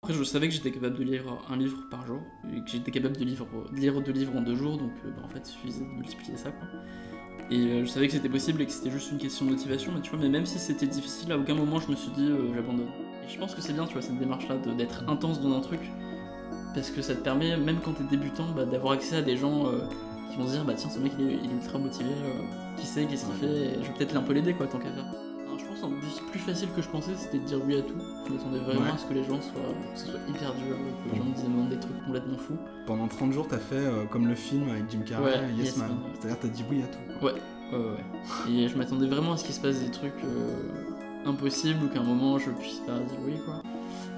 Après, je savais que j'étais capable de lire un livre par jour, et que j'étais capable de lire 2 livres en 2 jours, donc en fait, il suffisait de multiplier ça, quoi. Et je savais que c'était possible et que c'était juste une question de motivation, mais tu vois, mais même si c'était difficile, à aucun moment je me suis dit j'abandonne. Et je pense que c'est bien, tu vois, cette démarche-là, d'être intense dans un truc, parce que ça te permet, même quand t'es débutant, d'avoir accès à des gens qui vont se dire, bah tiens, ce mec il est ultra motivé, qui sait, qu'est-ce qu'il fait, et je vais peut-être un peu l'aider, quoi, tant qu'à faire. Alors, je pense un défi plus facile que je pensais, c'était de dire oui à tout. Je m'attendais vraiment à ce que les gens soient, que ce soit hyper dur, que les gens me demandent des trucs complètement fous. Pendant 30 jours, t'as fait comme le film avec Jim Carrey, Ouais, Yes Man. Man. C'est-à-dire t'as dit oui à tout, quoi. Ouais. Et je m'attendais vraiment à ce qu'il se passe des trucs impossibles ou qu'à un moment je puisse pas dire oui, quoi.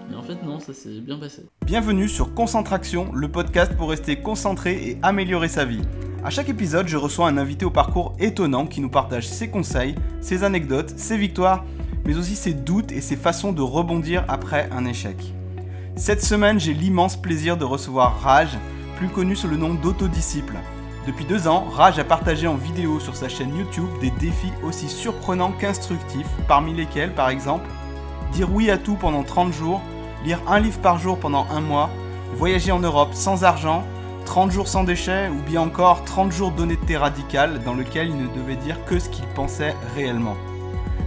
Mais en fait, non, ça s'est bien passé. Bienvenue sur Concentraction, le podcast pour rester concentré et améliorer sa vie. À chaque épisode, je reçois un invité au parcours étonnant qui nous partage ses conseils, ses anecdotes, ses victoires, mais aussi ses doutes et ses façons de rebondir après un échec. Cette semaine, j'ai l'immense plaisir de recevoir Raj, plus connu sous le nom d'Autodisciple. Depuis 2 ans, Raj a partagé en vidéo sur sa chaîne YouTube des défis aussi surprenants qu'instructifs, parmi lesquels, par exemple, dire oui à tout pendant 30 jours, lire un livre par jour pendant 1 mois, voyager en Europe sans argent, 30 jours sans déchets, ou bien encore 30 jours d'honnêteté radicale dans lequel il ne devait dire que ce qu'il pensait réellement.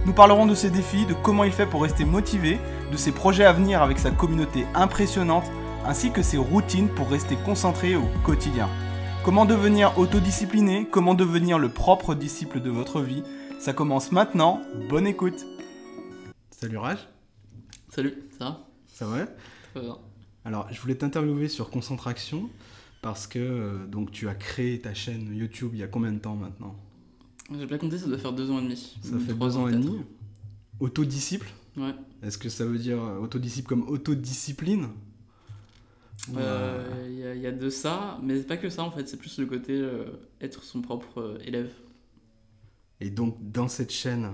Nous parlerons de ses défis, de comment il fait pour rester motivé, de ses projets à venir avec sa communauté impressionnante, ainsi que ses routines pour rester concentré au quotidien. Comment devenir autodiscipliné, comment devenir le propre disciple de votre vie, ça commence maintenant, bonne écoute. Salut Raj. Salut, ça va ? Ça va ? Ça va. Alors, je voulais t'interviewer sur Concentration, parce que donc tu as créé ta chaîne YouTube il y a combien de temps maintenant ? J'ai pas compté, ça doit faire 2 ans et demi. Ça fait 2 ans et demi. Autodisciple ? Ouais. Est-ce que ça veut dire autodisciple comme autodiscipline ? Il y a de ça, mais c'est pas que ça en fait, c'est plus le côté être son propre élève. Et donc, dans cette chaîne,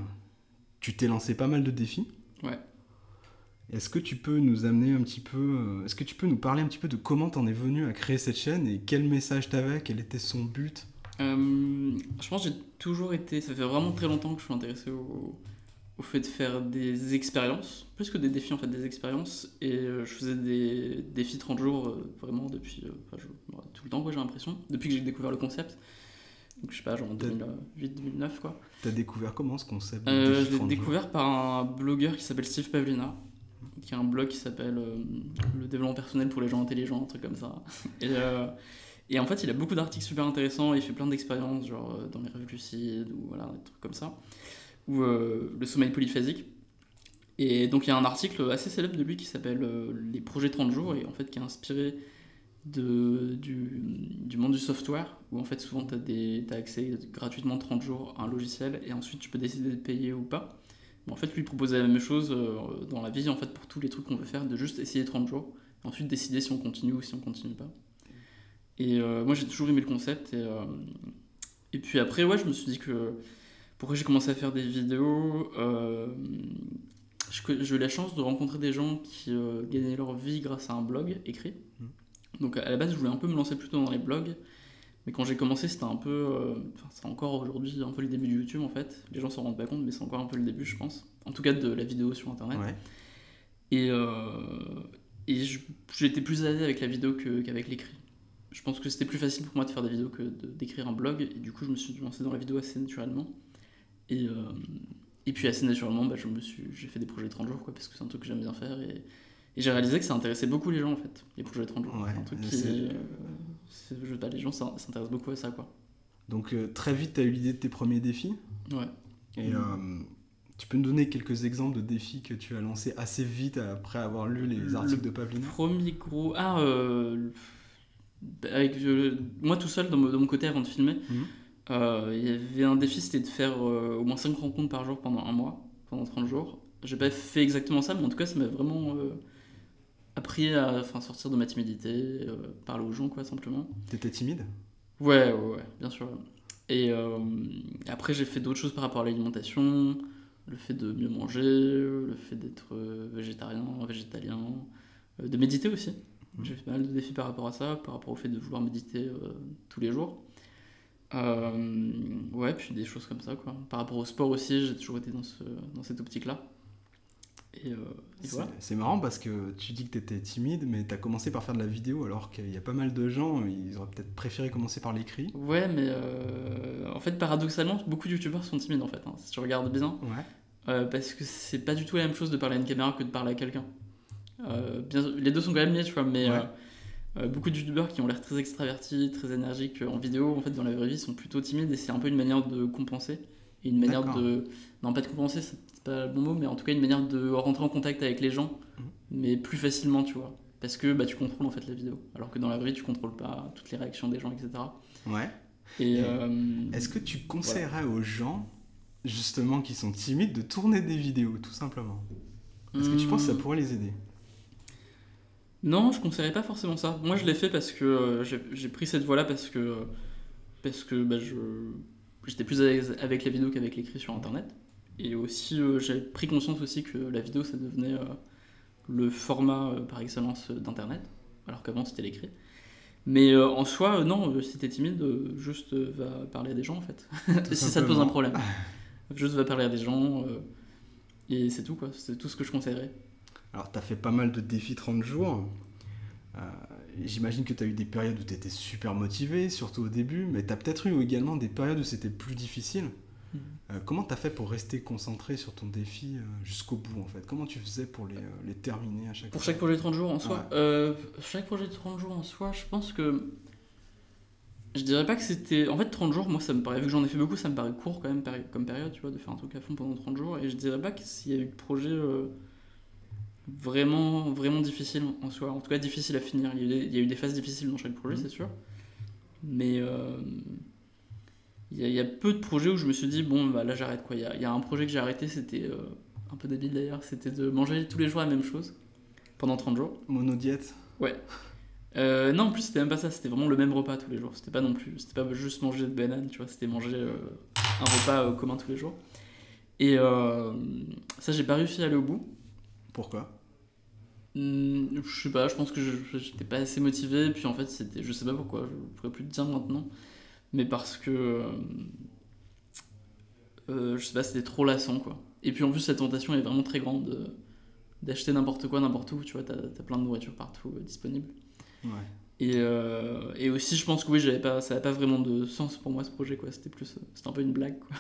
tu t'es lancé pas mal de défis. Ouais. Est-ce que tu peux nous amener un petit peu... Est-ce que tu peux nous parler un petit peu de comment t'en es venu à créer cette chaîne et quel message t'avais, quel était son but ? Je pense que j'ai toujours été... Ça fait vraiment très longtemps que je suis intéressé au fait de faire des expériences, plus que des défis en fait, des expériences. Et je faisais des défis 30 jours vraiment depuis tout le temps, quoi, j'ai l'impression. Depuis que j'ai découvert le concept. Donc je sais pas, genre en 2008-2009 quoi. T'as découvert comment ce concept de Je défi l'ai 30 découvert jours ? par un blogueur qui s'appelle Steve Pavlina, qui a un blog qui s'appelle Le développement personnel pour les gens intelligents, un truc comme ça. Et en fait, il a beaucoup d'articles super intéressants, il fait plein d'expériences, genre dans les rêves lucides, ou voilà, des trucs comme ça, ou le sommeil polyphasique. Et donc il y a un article assez célèbre de lui qui s'appelle Les projets 30 jours, et en fait qui est inspiré du monde du software, où en fait souvent t'as accès gratuitement 30 jours à un logiciel, et ensuite tu peux décider de payer ou pas. Mais en fait lui proposait la même chose dans la vie, en fait pour tous les trucs qu'on veut faire, de juste essayer 30 jours, et ensuite décider si on continue ou si on continue pas. Et moi j'ai toujours aimé le concept, et puis après ouais je me suis dit que pourquoi j'ai commencé à faire des vidéos, j'ai eu la chance de rencontrer des gens qui gagnaient leur vie grâce à un blog écrit. Donc à la base je voulais un peu me lancer plutôt dans les blogs, mais quand j'ai commencé c'était un peu, c'est encore aujourd'hui un peu le début de YouTube en fait, les gens s'en rendent pas compte mais c'est encore un peu le début je pense, en tout cas de la vidéo sur internet. Ouais. Et j'étais plus à l'aise avec la vidéo qu'avec l'écrit. Je pense que c'était plus facile pour moi de faire des vidéos que d'écrire un blog, et du coup je me suis lancé dans la vidéo assez naturellement. Et puis assez naturellement j'ai fait des projets 30 jours quoi, parce que c'est un truc que j'aime bien faire, et j'ai réalisé que ça intéressait beaucoup les gens en fait, les projets 30 jours. Ouais, c'est un truc je sais pas, les gens s'intéressent beaucoup à ça quoi. Donc très vite, tu as eu l'idée de tes premiers défis. Ouais. Et tu peux nous donner quelques exemples de défis que tu as lancés assez vite après avoir lu les articles de Pavlina ? Premier gros... moi tout seul dans mon côté avant de filmer, il y avait un défi, c'était de faire au moins 5 rencontres par jour pendant 1 mois, pendant 30 jours. J'ai pas fait exactement ça, mais en tout cas ça m'a vraiment appris à sortir de ma timidité, parler aux gens quoi, simplement. T'étais timide ? Ouais, bien sûr. Et après j'ai fait d'autres choses par rapport à l'alimentation, le fait de mieux manger, le fait d'être végétarien, végétalien, de méditer aussi. J'ai fait pas mal de défis par rapport à ça, par rapport au fait de vouloir méditer tous les jours. Ouais, puis des choses comme ça quoi. Par rapport au sport aussi, j'ai toujours été dans cette optique-là. Et voilà. C'est marrant parce que tu dis que tu étais timide, mais tu as commencé par faire de la vidéo alors qu'il y a pas mal de gens, ils auraient peut-être préféré commencer par l'écrit. Ouais, mais en fait, paradoxalement, beaucoup de youtubeurs sont timides en fait, hein, si tu regardes bien. Ouais. Parce que c'est pas du tout la même chose de parler à une caméra que de parler à quelqu'un. Les deux sont quand même liés, tu vois, mais beaucoup de youtubeurs qui ont l'air très extravertis, très énergiques en vidéo, en fait, dans la vraie vie, sont plutôt timides et c'est un peu une manière de compenser. Et une manière de. Non, pas de compenser, c'est pas le bon mot, mais en tout cas, une manière de rentrer en contact avec les gens, mais plus facilement, tu vois. Parce que tu contrôles en fait la vidéo. Alors que dans la vraie vie, tu contrôles pas toutes les réactions des gens, etc. Ouais. Et est-ce que tu conseillerais aux gens, justement, qui sont timides, de tourner des vidéos, tout simplement? Est-ce que tu penses que ça pourrait les aider? Non, je conseillerais pas forcément ça. Moi, je l'ai fait parce que j'ai pris cette voie-là parce que j'étais plus à l'aise avec la vidéo qu'avec l'écrit sur internet. Et aussi, j'avais pris conscience aussi que la vidéo, ça devenait le format par excellence d'internet, alors qu'avant c'était l'écrit. Mais en soi, non, si t'es timide, juste va parler à des gens en fait. Si ça te pose un problème. Juste va parler à des gens, et c'est tout quoi, c'est tout ce que je conseillerais. Alors, t'as fait pas mal de défis 30 jours. J'imagine que tu as eu des périodes où tu étais super motivé, surtout au début, mais tu as peut-être eu également des périodes où c'était plus difficile. Comment tu as fait pour rester concentré sur ton défi jusqu'au bout en fait? Comment tu faisais pour les terminer à chaque fois? Pour chaque projet de 30 jours en soi, chaque projet de 30 jours en soi, je pense que je dirais pas que c'était... En fait 30 jours, moi ça me paraît, vu que j'en ai fait beaucoup, ça me paraît court quand même comme période, tu vois, de faire un truc à fond pendant 30 jours, et je dirais pas qu'il y a eu de projet vraiment, vraiment difficile en soi, en tout cas difficile à finir. Il y a eu des phases difficiles dans chaque projet, c'est sûr, mais il y a peu de projets où je me suis dit bon bah là j'arrête quoi. Il y a un projet que j'ai arrêté, c'était un peu débile d'ailleurs, c'était de manger tous les jours la même chose pendant 30 jours. Monodiète? Ouais. Non, en plus c'était même pas ça, c'était vraiment le même repas tous les jours, c'était pas juste manger de bananes, tu vois, c'était manger un repas commun tous les jours. Et ça j'ai pas réussi à aller au bout. Pourquoi? Je sais pas, je pense que j'étais pas assez motivé, puis en fait c'était, je sais pas pourquoi, je pourrais plus te dire maintenant, mais parce que je sais pas, c'était trop lassant quoi. Et puis en plus la tentation est vraiment très grande d'acheter n'importe quoi, n'importe où, tu vois, t'as plein de nourriture partout disponible. Ouais. Et aussi je pense que oui, ça avait pas vraiment de sens pour moi ce projet quoi, c'était un peu une blague quoi.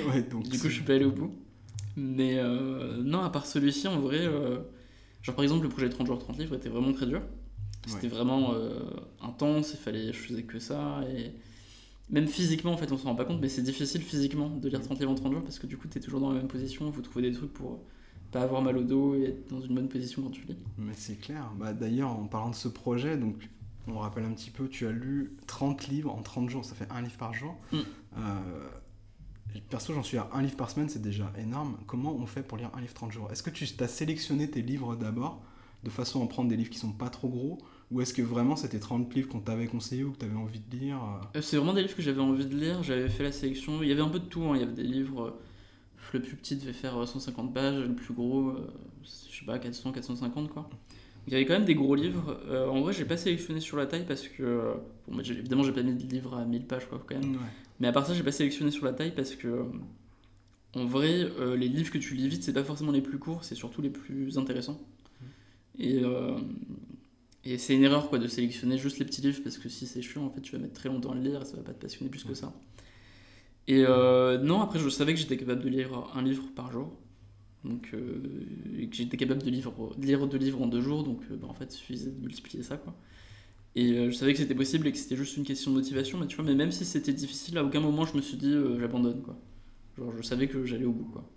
Ouais, donc du coup je suis pas allé au bout. Mais non, à part celui-ci en vrai... Genre par exemple le projet 30 jours 30 livres était vraiment très dur. C'était vraiment intense, je faisais que ça. Et même physiquement en fait on s'en rend pas compte, mais c'est difficile physiquement de lire 30 livres en 30 jours parce que du coup t'es toujours dans la même position, il faut trouver des trucs pour pas avoir mal au dos et être dans une bonne position quand tu lis. Mais c'est clair. D'ailleurs en parlant de ce projet, donc on rappelle un petit peu, tu as lu 30 livres en 30 jours, ça fait un livre par jour. Perso, j'en suis à un livre par semaine, c'est déjà énorme. Comment on fait pour lire un livre 30 jours? Est-ce que tu as sélectionné tes livres d'abord, de façon à prendre des livres qui sont pas trop gros? Ou est-ce que vraiment c'était 30 livres qu'on t'avait conseillé ou que tu avais envie de lire? C'est vraiment des livres que j'avais envie de lire, j'avais fait la sélection. Il y avait un peu de tout, hein. Il y avait des livres, le plus petit devait faire 150 pages, le plus gros, je sais pas, 400, 450 quoi. Il y avait quand même des gros livres. En vrai, j'ai pas sélectionné sur la taille parce que... évidemment, j'ai pas mis de livres à 1000 pages quoi, quand même. Ouais. Mais à part ça, j'ai pas sélectionné sur la taille parce que, en vrai, les livres que tu lis vite, c'est pas forcément les plus courts, c'est surtout les plus intéressants. Et c'est une erreur quoi, de sélectionner juste les petits livres parce que si c'est chiant, en fait, tu vas mettre très longtemps à le lire et ça va pas te passionner plus que ça. Et non, après, je savais que j'étais capable de lire un livre par jour. Donc, et que j'étais capable de lire 2 livres en 2 jours, donc en fait, il suffisait de multiplier ça quoi. Et je savais que c'était possible et que c'était juste une question de motivation, mais tu vois, mais même si c'était difficile, à aucun moment je me suis dit j'abandonne quoi. Genre je savais que j'allais au bout quoi.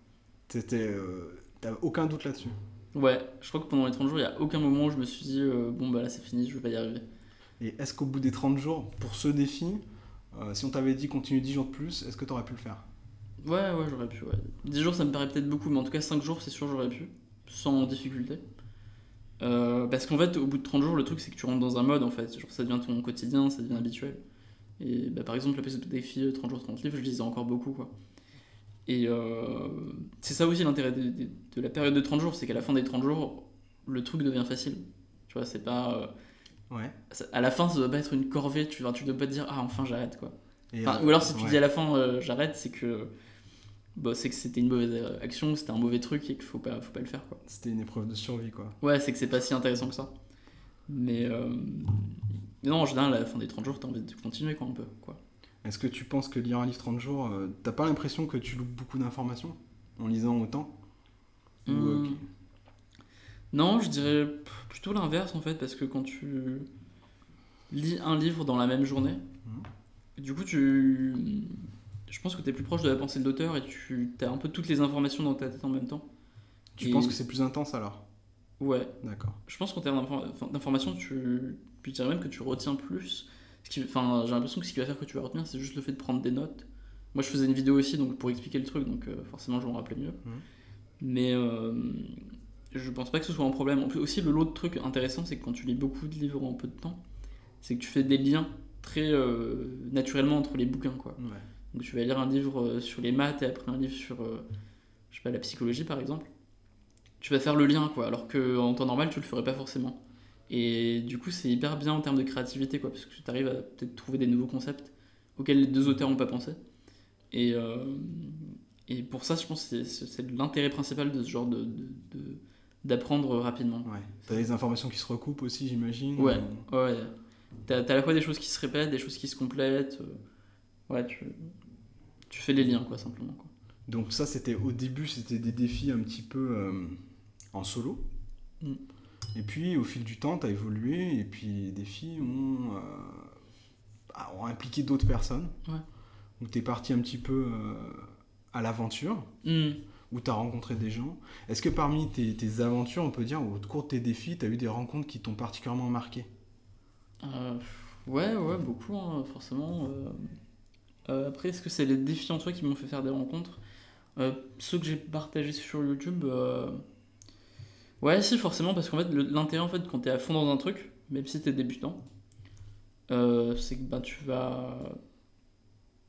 T'as aucun doute là-dessus? Ouais, je crois que pendant les 30 jours, il n'y a aucun moment où je me suis dit bon bah là c'est fini, je vais pas y arriver. Et est-ce qu'au bout des 30 jours, pour ce défi, si on t'avait dit continue 10 jours de plus, est-ce que t'aurais pu le faire? Ouais, j'aurais pu, ouais. 10 jours ça me paraît peut-être beaucoup, mais en tout cas 5 jours c'est sûr j'aurais pu, sans difficulté. Parce qu'en fait, au bout de 30 jours, le truc c'est que tu rentres dans un mode en fait, genre ça devient ton quotidien, ça devient habituel. Et par exemple, le défi 30 jours 30 livres, je lisais encore beaucoup quoi. Et c'est ça aussi l'intérêt de la période de 30 jours, c'est qu'à la fin des 30 jours, le truc devient facile. Tu vois, c'est pas. À la fin, ça doit pas être une corvée, tu dois pas te dire ah enfin j'arrête quoi. Ou alors si tu dis à la fin j'arrête, c'est que. bah, c'est que c'était une mauvaise action, c'était un mauvais truc et qu'il faut pas le faire, quoi. C'était une épreuve de survie, quoi. Ouais, c'est que c'est pas si intéressant que ça. Mais non, en général, à la fin des 30 jours, t'as envie de continuer, quoi, un peu, quoi. Est-ce que tu penses que lire un livre 30 jours, t'as pas l'impression que tu loupes beaucoup d'informations en lisant autant? Hum. Non, je dirais plutôt l'inverse, en fait, parce que quand tu lis un livre dans la même journée, du coup, je pense que t'es plus proche de la pensée de l'auteur et tu as un peu toutes les informations dans ta tête en même temps. Tu penses que c'est plus intense alors? Ouais. D'accord. Je pense qu'en termes d'information, je dirais même que tu retiens plus. Enfin, j'ai l'impression que ce qui va faire que tu vas retenir, c'est juste le fait de prendre des notes. Moi, je faisais une vidéo aussi donc pour expliquer le truc, donc forcément, je m'en rappelais mieux. Mais je pense pas que ce soit un problème. Aussi, l'autre truc intéressant, c'est que quand tu lis beaucoup de livres en peu de temps, c'est que tu fais des liens très naturellement entre les bouquins, quoi. Ouais. Donc, tu vas lire un livre sur les maths et après un livre sur, je sais pas, la psychologie, par exemple. Tu vas faire le lien, quoi, alors qu'en temps normal, tu le ferais pas forcément. Et du coup, c'est hyper bien en termes de créativité, quoi, parce que tu arrives à peut-être trouver des nouveaux concepts auxquels les deux auteurs n'ont pas pensé. Et pour ça, je pense que c'est l'intérêt principal de ce genre d'apprendre rapidement. Ouais. T'as des informations qui se recoupent aussi, j'imagine. Ouais. T'as à la fois des choses qui se répètent, des choses qui se complètent. Ouais, tu fais les liens, quoi, simplement, quoi. Donc ça, c'était au début, c'était des défis un petit peu en solo. Et puis, au fil du temps, t'as évolué, et puis les défis ont impliqué d'autres personnes. Ouais. Où t'es parti un petit peu à l'aventure, où t'as rencontré des gens. Est-ce que parmi tes aventures, on peut dire, au cours de tes défis, t'as eu des rencontres qui t'ont particulièrement marqué? Ouais, beaucoup, hein, forcément. Après, est-ce que c'est les défis en soi qui m'ont fait faire des rencontres? Ceux que j'ai partagés sur YouTube, ouais, si, forcément, parce qu'en fait, l'intérêt, en fait, quand t'es à fond dans un truc, même si t'es débutant, c'est que tu vas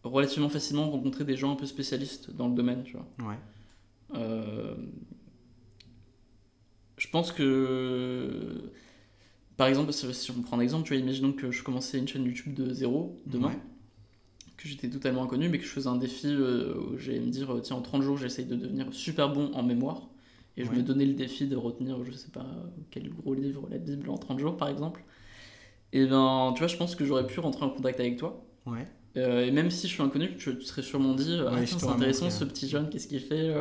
relativement facilement rencontrer des gens un peu spécialistes dans le domaine, tu vois. Ouais. Je pense que, par exemple, si on prend un exemple, tu vois, imaginons que je commençais une chaîne YouTube de zéro demain. Ouais. Que j'étais totalement inconnu, mais que je faisais un défi où j'allais me dire, tiens, en 30 jours, j'essaye de devenir super bon en mémoire. Et je me donnais le défi de retenir, je sais pas, quel gros livre, la Bible, en 30 jours, par exemple. Et ben, tu vois, je pense que j'aurais pu rentrer en contact avec toi. Ouais. Et même si je suis inconnu, tu te serais sûrement dit, c'est intéressant, ce petit jeune, qu'est-ce qu'il fait,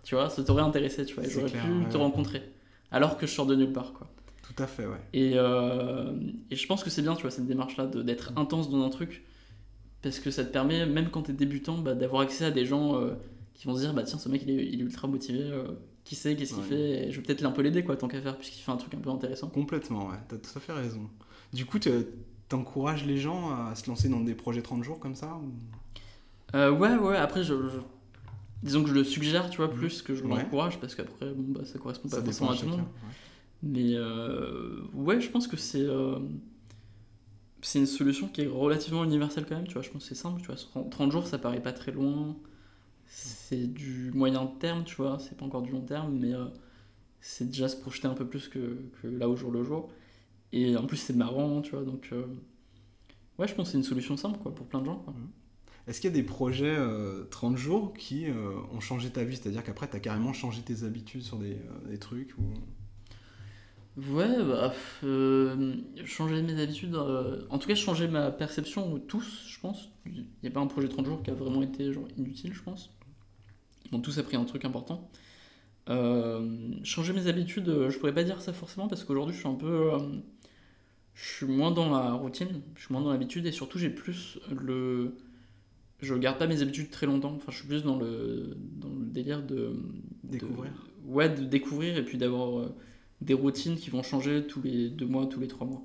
tu vois, ça t'aurait intéressé, tu vois, et j'aurais pu te rencontrer. Alors que je sors de nulle part, quoi. Tout à fait, ouais. Et je pense que c'est bien, tu vois, cette démarche-là, d'être intense dans un truc. Parce que ça te permet, même quand t'es débutant, d'avoir accès à des gens qui vont se dire, tiens, ce mec il est ultra motivé, qui sait, qu'est-ce qu'il fait, et je vais peut-être un peu l'aider, quoi, tant qu'à faire, puisqu'il fait un truc un peu intéressant. Complètement, ouais, t'as tout à fait raison. Du coup, t'encourages les gens à se lancer dans des projets 30 jours comme ça ou... Ouais, après, disons que je le suggère, tu vois, plus que je l'encourage, parce qu'après, ça correspond pas forcément à tout le monde. Mais ouais, je pense que c'est une solution qui est relativement universelle quand même, tu vois, je pense que c'est simple, tu vois, 30 jours ça paraît pas très loin, c'est du moyen terme, tu vois, c'est pas encore du long terme, mais c'est déjà se projeter un peu plus que là au jour le jour, et en plus c'est marrant, tu vois, donc ouais, je pense que c'est une solution simple, quoi, pour plein de gens, quoi. Est-ce qu'il y a des projets 30 jours qui ont changé ta vie, c'est-à-dire qu'après t'as carrément changé tes habitudes sur des trucs ou... Ouais, changer mes habitudes, en tout cas changer ma perception tous, je pense. Il n'y a pas un projet 30 jours qui a vraiment été genre inutile, je pense. Ils ont tous appris un truc important. Changer mes habitudes, je pourrais pas dire ça forcément parce qu'aujourd'hui je suis un peu... je suis moins dans la routine, je suis moins dans l'habitude et surtout j'ai plus le... Je garde pas mes habitudes très longtemps, enfin je suis plus dans le délire de... Découvrir. De découvrir et puis d'avoir... des routines qui vont changer tous les 2 mois, tous les 3 mois.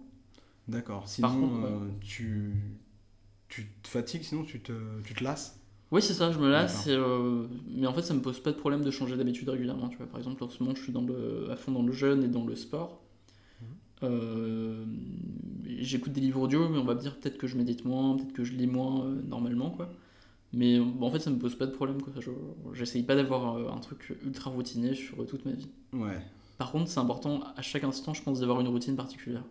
D'accord. Sinon, par contre, tu te fatigues, sinon tu te lasses? Oui, c'est ça, je me lasse. Mais en fait, ça me pose pas de problème de changer d'habitude régulièrement. Tu vois. Par exemple, en ce moment, je suis à fond dans le jeûne et dans le sport. J'écoute des livres audio, mais on va me dire peut-être que je médite moins, peut-être que je lis moins normalement, quoi. Mais en fait, ça me pose pas de problème, quoi. J'essaye pas d'avoir un truc ultra routinier sur toute ma vie. Ouais. Par contre, c'est important à chaque instant, je pense, d'avoir une routine particulière.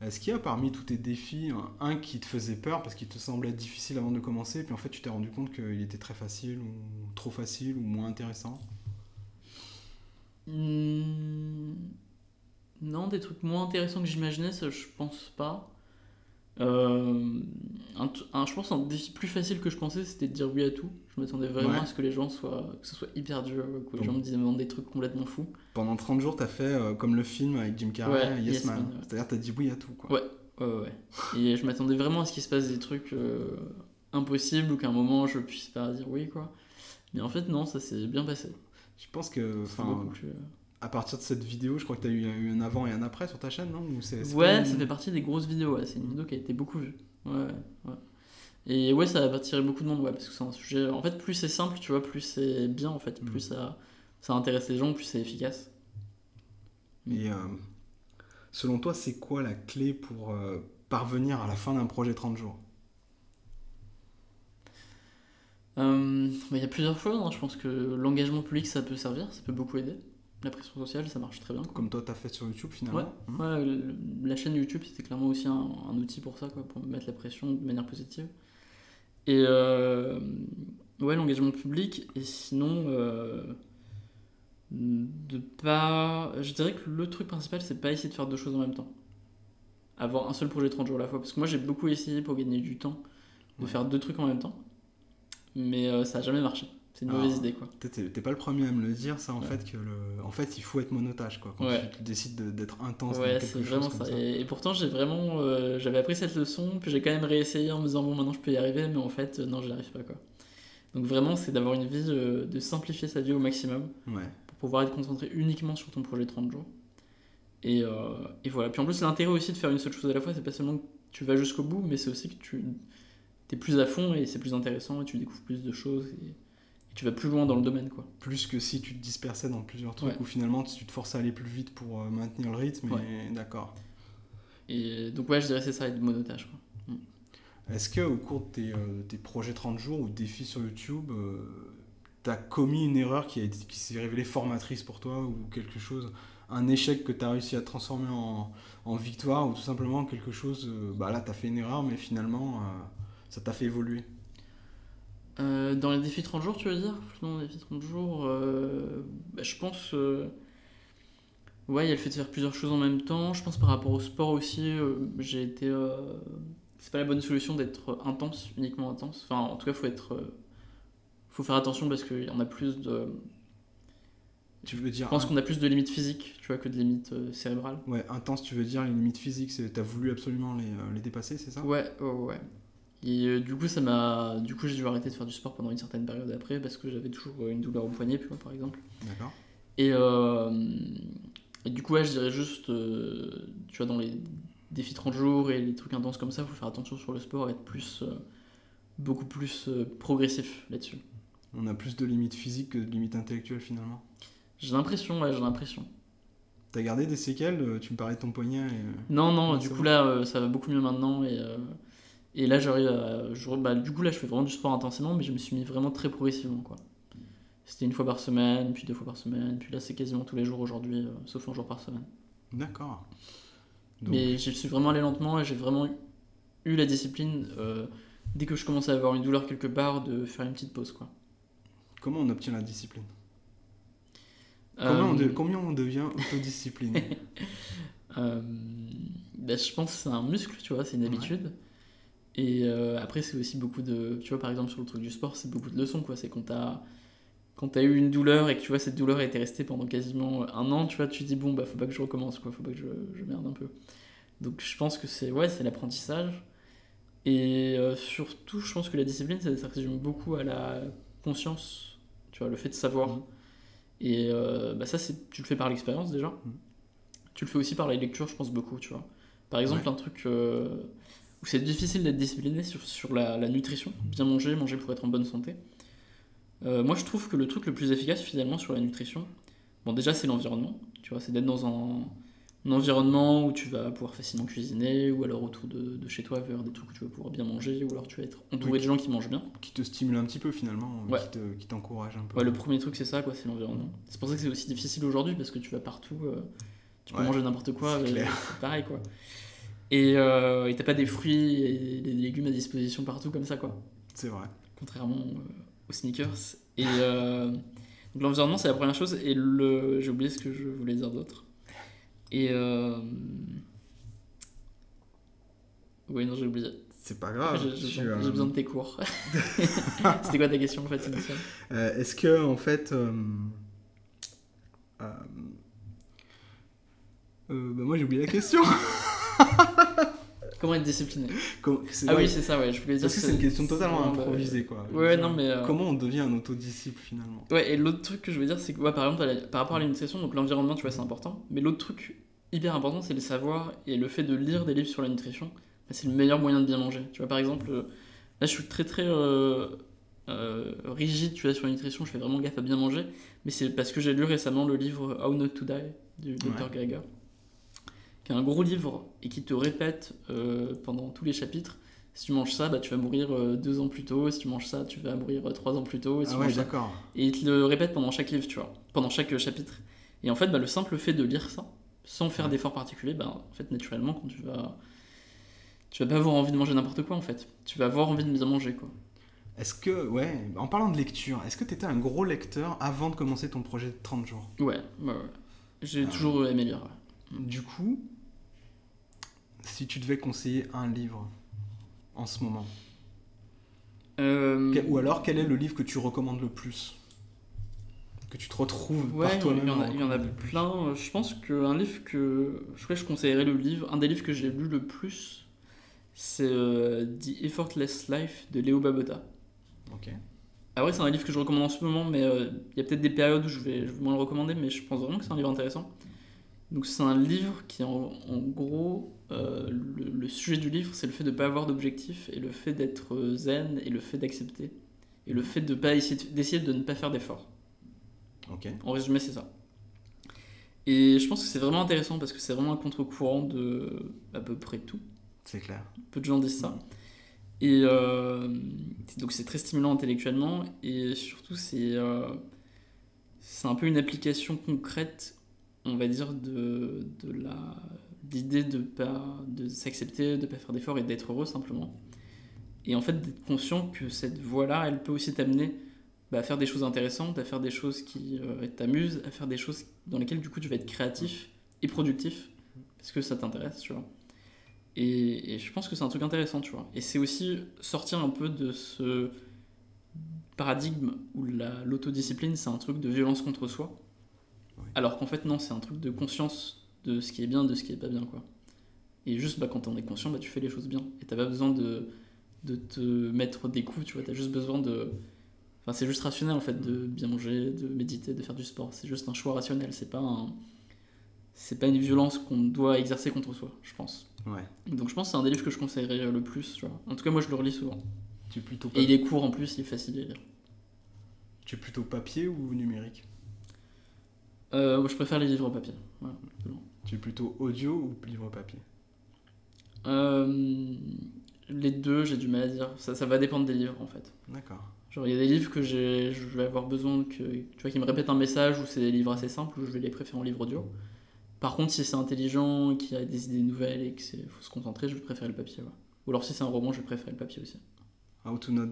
Est-ce qu'il y a parmi tous tes défis un qui te faisait peur parce qu'il te semblait difficile avant de commencer, puis en fait tu t'es rendu compte qu'il était très facile ou trop facile ou moins intéressant? Hmm, Non, des trucs moins intéressants que j'imaginais, ça je pense pas. Je pense un défi plus facile que je pensais, c'était de dire oui à tout. Je m'attendais vraiment Ouais. à ce que les gens soient, que ce soit hyper dur, que les Donc, gens me demandent des trucs complètement fous. pendant 30 jours, t'as fait comme le film avec Jim Carrey, Ouais, Yes Yes Man. Man, ouais. C'est-à-dire t'as dit oui à tout, quoi. Ouais, ouais. Et je m'attendais vraiment à ce qu'il se passe des trucs impossibles ou qu'à un moment je puisse pas dire oui, quoi. Mais en fait, non, ça s'est bien passé. Je pense que, C'est beaucoup plus. à partir de cette vidéo, je crois que t'as eu un avant et un après sur ta chaîne, non? Ou c'est pas Ouais, une- ça fait partie des grosses vidéos, ouais. C'est une vidéo qui a été beaucoup vue. Ouais. Et ouais, ça a attiré beaucoup de monde, ouais, parce que c'est un sujet. En fait, plus c'est simple, tu vois, plus c'est bien, en fait. Plus ça intéresse les gens, plus c'est efficace. Et selon toi, c'est quoi la clé pour parvenir à la fin d'un projet 30 jours? Il y a plusieurs choses, hein. Je pense que l'engagement public, ça peut servir, ça peut beaucoup aider. La pression sociale, ça marche très bien, quoi. Comme toi, t'as fait sur YouTube Ouais, finalement. la chaîne YouTube, c'était clairement aussi un outil pour ça, quoi, pour me mettre la pression de manière positive. Et ouais, l'engagement public, et sinon, de pas. Je dirais que le truc principal, c'est pas essayer de faire deux choses en même temps. Avoir un seul projet 30 jours à la fois. Parce que moi, j'ai beaucoup essayé pour gagner du temps de Ouais. faire deux trucs en même temps, mais ça a jamais marché. C'est une mauvaise idée, quoi. T'es pas le premier à me le dire, ça, en Ouais. fait, en fait, il faut être monotage, quoi. Quand Ouais. tu décides d'être intense dans Ouais, quelque c'est chose vraiment comme ça. ça. Et pourtant, j'avais appris cette leçon, puis j'ai quand même réessayé en me disant bon, maintenant je peux y arriver, mais en fait, non, j'y arrive pas, quoi. Donc vraiment, c'est d'avoir une vie, de simplifier sa vie au maximum Ouais. pour pouvoir être concentré uniquement sur ton projet 30 jours. Et voilà. Puis en plus, l'intérêt aussi de faire une seule chose à la fois, c'est pas seulement que tu vas jusqu'au bout, mais c'est aussi que tu es plus à fond et c'est plus intéressant et tu découvres plus de choses et tu vas plus loin dans le domaine, quoi. Plus que si tu te dispersais dans plusieurs trucs, Ouais. où finalement tu te forces à aller plus vite pour maintenir le rythme, mais d'accord. Et donc ouais, je dirais c'est ça, être monotage, quoi. Est-ce qu'au cours de tes projets 30 jours ou défis sur YouTube, t'as commis une erreur qui s'est révélée formatrice pour toi ou quelque chose, un échec que t'as réussi à transformer en victoire ou tout simplement quelque chose, bah là t'as fait une erreur mais finalement ça t'a fait évoluer? Dans les défis 30 jours, tu veux dire? Dans les défis 30 jours, je pense. Ouais, il y a le fait de faire plusieurs choses en même temps. Je pense par rapport au sport aussi, j'ai été. C'est pas la bonne solution d'être intense, uniquement intense. Enfin, en tout cas, faut faire attention parce qu'il y en a plus de. Tu veux dire Je pense qu'on a plus de limites physiques, tu vois, que de limites cérébrales. ouais, intense, tu veux dire les limites physiques, t'as voulu absolument les dépasser, c'est ça? Ouais. Et du coup, j'ai dû arrêter de faire du sport pendant une certaine période après parce que j'avais toujours une douleur au poignet, tu vois, par exemple. D'accord. Et du coup, ouais, je dirais juste, tu vois, dans les défis 30 jours et les trucs intenses comme ça, il faut faire attention sur le sport et être beaucoup plus progressif là-dessus. On a plus de limites physiques que de limites intellectuelles finalement. J'ai l'impression. T'as gardé des séquelles? Tu me parlais de ton poignet. Non, Ouais, du c'est coup bon. là, ça va beaucoup mieux maintenant et là, j'arrive à. Du coup, là, je fais vraiment du sport intensément, mais je me suis mis vraiment très progressivement, quoi. C'était une fois par semaine, puis 2 fois par semaine, puis là, c'est quasiment tous les jours aujourd'hui, sauf un jour par semaine. D'accord. Donc, Mais je suis vraiment allé lentement et j'ai vraiment eu la discipline, dès que je commençais à avoir une douleur quelque part, de faire une petite pause, quoi. comment on obtient la discipline? Euh, Combien on devient autodiscipliné? Je pense que c'est un muscle, tu vois, c'est une habitude. Et après, c'est aussi beaucoup de. Tu vois, par exemple, sur le truc du sport, c'est beaucoup de leçons, quoi. C'est quand t'as eu une douleur et que tu vois, cette douleur était restée pendant quasiment un an, tu vois, tu te dis, bon, bah, faut pas que je recommence, quoi. Faut pas que je merde un peu. Donc, je pense que c'est l'apprentissage. Et surtout, je pense que la discipline, ça se résume beaucoup à la conscience, tu vois, le fait de savoir. Mhm. Et ça, tu le fais par l'expérience déjà. Mhm. Tu le fais aussi par la lecture, je pense beaucoup, tu vois. Par exemple, Ouais. un truc où c'est difficile d'être discipliné sur la nutrition, bien manger pour être en bonne santé. Moi, je trouve que le truc le plus efficace finalement sur la nutrition, bon, déjà, c'est l'environnement, tu vois, c'est d'être dans un environnement où tu vas pouvoir facilement cuisiner, ou alors autour de chez toi, vers des trucs où tu vas pouvoir bien manger, ou alors tu vas être entouré Oui. de gens qui mangent bien. Qui te stimule un petit peu finalement, Ouais. qui t'encourage un peu. Ouais, le premier truc, c'est ça, quoi, c'est l'environnement. C'est pour ça que c'est aussi difficile aujourd'hui, parce que tu vas partout, tu peux Ouais, manger n'importe quoi, c'est clair. c'est pareil, quoi. Et t'as pas des fruits et des légumes à disposition partout comme ça, quoi. C'est vrai. Contrairement aux sneakers. Et donc l'environnement, c'est la première chose. Et j'ai oublié ce que je voulais dire d'autre. Et oui, non, j'ai oublié. C'est pas grave. J'ai besoin de tes cours. C'était quoi ta question en fait initiale? Est-ce que en fait, moi j'ai oublié la question. Comment être discipliné? Oui, c'est ça, ouais. Je voulais dire. Parce que c'est une question totalement improvisée, quoi. Ouais, non, mais. Comment on devient un autodisciple finalement? Ouais, et l'autre truc que je veux dire, c'est que par exemple, par rapport à la donc l'environnement, tu vois, c'est important. Mais l'autre truc hyper important, c'est le savoir et le fait de lire des livres sur la nutrition. C'est le meilleur moyen de bien manger. Tu vois, par exemple, là, je suis très très rigide, tu vois, sur la nutrition. Je fais vraiment gaffe à bien manger. Mais c'est parce que j'ai lu récemment le livre How Not to Die du Dr. Greger, qui est un gros livre et qui te répète pendant tous les chapitres: si tu manges ça, bah, tu vas mourir 2 ans plus tôt. Si tu manges ça, tu vas mourir 3 ans plus tôt. Si D'accord. Et il te le répète pendant chaque livre, tu vois, pendant chaque chapitre. Et en fait, bah, le simple fait de lire ça, sans faire d'effort particulier, bah, en fait, naturellement, quand tu vas pas avoir envie de manger n'importe quoi, en fait. Tu vas avoir envie de bien manger, quoi. Est-ce que, en parlant de lecture, est-ce que tu étais un gros lecteur avant de commencer ton projet de 30 jours? Ouais. J'ai toujours aimé lire, ouais. Du coup, si tu devais conseiller un livre en ce moment, ou alors quel est le livre que tu recommandes le plus, que tu te retrouves par toi-même? Il y en a plein. Je pense qu'un livre je conseillerais un des livres que j'ai lu le plus, c'est The Effortless Life de Leo Babauta. Ok. Après, c'est un livre que je recommande en ce moment, mais il y a peut-être des périodes où je vais moins le recommander, mais je pense vraiment que c'est un livre intéressant. Donc c'est un livre qui, en gros, le sujet du livre, c'est le fait de ne pas avoir d'objectif, et le fait d'être zen, et le fait d'accepter, et le fait d'essayer de ne pas faire d'efforts. Ok. En résumé, c'est ça. Et je pense que c'est vraiment intéressant parce que c'est vraiment un contre-courant de à peu près tout. C'est clair. Peu de gens disent ça. Et donc c'est très stimulant intellectuellement, et surtout c'est un peu une application concrète, on va dire, de l'idée de s'accepter, de ne pas faire d'efforts et d'être heureux simplement. Et en fait d'être conscient que cette voie-là, elle peut aussi t'amener à faire des choses intéressantes, à faire des choses qui t'amusent, à faire des choses dans lesquelles du coup tu vas être créatif et productif parce que ça t'intéresse, tu vois. Et je pense que c'est un truc intéressant, tu vois. Et c'est aussi sortir un peu de ce paradigme où l'autodiscipline, c'est un truc de violence contre soi. Ouais. Alors qu'en fait, non, c'est un truc de conscience de ce qui est bien, de ce qui est pas bien, quoi. Et juste, quand on est conscient, tu fais les choses bien. Et t'as pas besoin de te mettre des coups, tu vois. T'as juste besoin de... Enfin, c'est juste rationnel, en fait, de bien manger, de méditer, de faire du sport. C'est juste un choix rationnel. C'est pas une violence qu'on doit exercer contre soi, je pense. Ouais. Donc je pense que c'est un des livres que je conseillerais le plus, tu vois. En tout cas, moi, je le relis souvent. Et il est court en plus, il est facile à lire. Tu es plutôt papier ou numérique? Je préfère les livres papier. Voilà. Tu es plutôt audio ou livre papier? Les deux, j'ai du mal à dire. Ça va dépendre des livres, en fait. D'accord. Genre, il y a des livres que je vais avoir besoin tu vois, qui me répètent un message, ou c'est des livres assez simples, où je vais les préférer en livre audio. Par contre, si c'est intelligent, qu'il y a des idées nouvelles et qu'il faut se concentrer, je vais préférer le papier. Ouais. Ou alors si c'est un roman, je vais préférer le papier aussi. How Not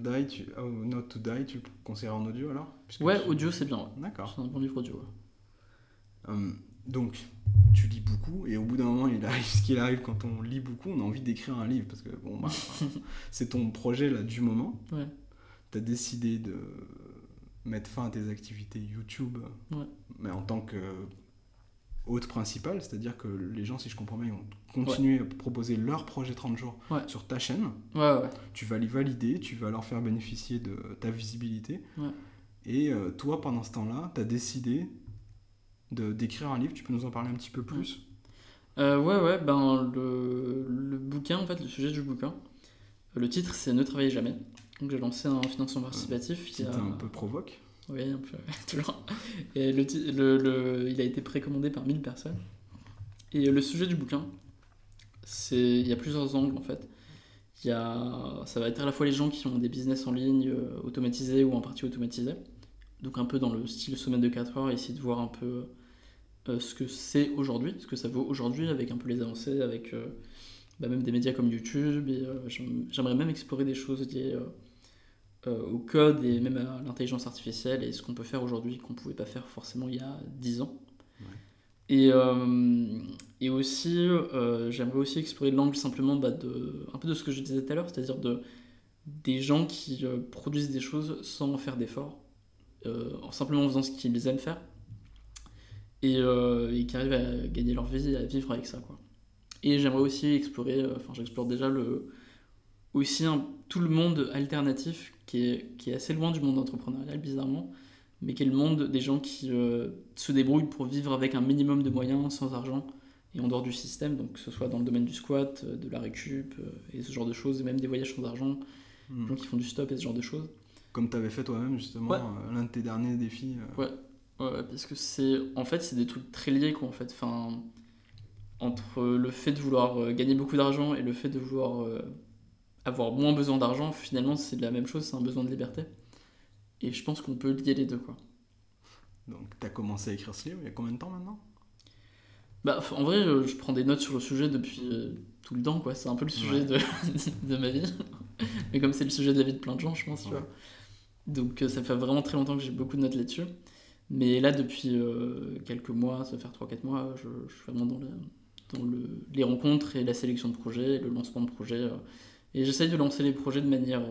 to Die, tu le conseillerais en audio alors? Ouais, audio c'est bien. Ouais. D'accord. C'est un bon livre audio. Ouais. Donc, tu lis beaucoup, et au bout d'un moment, il arrive ce qu'il arrive quand on lit beaucoup, on a envie d'écrire un livre, parce que c'est ton projet là du moment. Ouais. Tu as décidé de mettre fin à tes activités YouTube, mais en tant que hôte principal, c'est-à-dire que les gens, si je comprends bien, ils vont continuer à proposer leur projet 30 jours sur ta chaîne. Ouais. Tu vas les valider, tu vas leur faire bénéficier de ta visibilité. Ouais. Et toi, pendant ce temps-là, tu as décidé d'écrire un livre. Tu peux nous en parler un petit peu plus? Ouais. Ben, le bouquin, en fait, le sujet du bouquin, le titre, c'est Ne travaillez jamais. Donc j'ai lancé un financement participatif. C'était un peu provoque. Oui, un peu, toujours. Et il a été précommandé par 1000 personnes. Et le sujet du bouquin, il y a plusieurs angles en fait. Ça va être à la fois les gens qui ont des business en ligne automatisés ou en partie automatisés. Donc un peu dans le style semaine de 4 heures, essayer de voir un peu ce que c'est aujourd'hui, ce que ça vaut aujourd'hui, avec un peu les avancées, avec même des médias comme YouTube, et j'aimerais même explorer des choses liées au code et même à l'intelligence artificielle et ce qu'on peut faire aujourd'hui qu'on ne pouvait pas faire forcément il y a 10 ans. Ouais. Et aussi, j'aimerais aussi explorer l'angle simplement un peu de ce que je disais tout à l'heure, c'est-à-dire des gens qui produisent des choses sans faire d'efforts, simplement en faisant ce qu'ils aiment faire, et qui arrivent à gagner leur vie et à vivre avec ça, quoi. Et j'aimerais aussi explorer, j'explore déjà tout le monde alternatif qui est assez loin du monde entrepreneurial, bizarrement, mais qui est le monde des gens qui se débrouillent pour vivre avec un minimum de moyens, sans argent, et en dehors du système, donc que ce soit dans le domaine du squat, de la récup, et ce genre de choses, et même des voyages sans argent, des gens qui font du stop et ce genre de choses. Comme tu avais fait toi-même, justement, ouais. L'un de tes derniers défis. Ouais, parce que c'est des trucs très liés, quoi, en fait. Entre le fait de vouloir gagner beaucoup d'argent et le fait de vouloir avoir moins besoin d'argent, finalement, c'est de la même chose, c'est un besoin de liberté. Et je pense qu'on peut lier les deux, quoi. Donc, tu as commencé à écrire ce livre il y a combien de temps maintenant ? En vrai, je prends des notes sur le sujet depuis tout le temps, quoi. C'est un peu le sujet de ma vie. Mais comme c'est le sujet de la vie de plein de gens, je pense, tu vois. Donc, ça fait vraiment très longtemps que j'ai beaucoup de notes là-dessus. Mais là, depuis quelques mois, ça va faire 3-4 mois, je suis vraiment dans les rencontres et la sélection de projets, le lancement de projets. Et j'essaye de lancer les projets de manière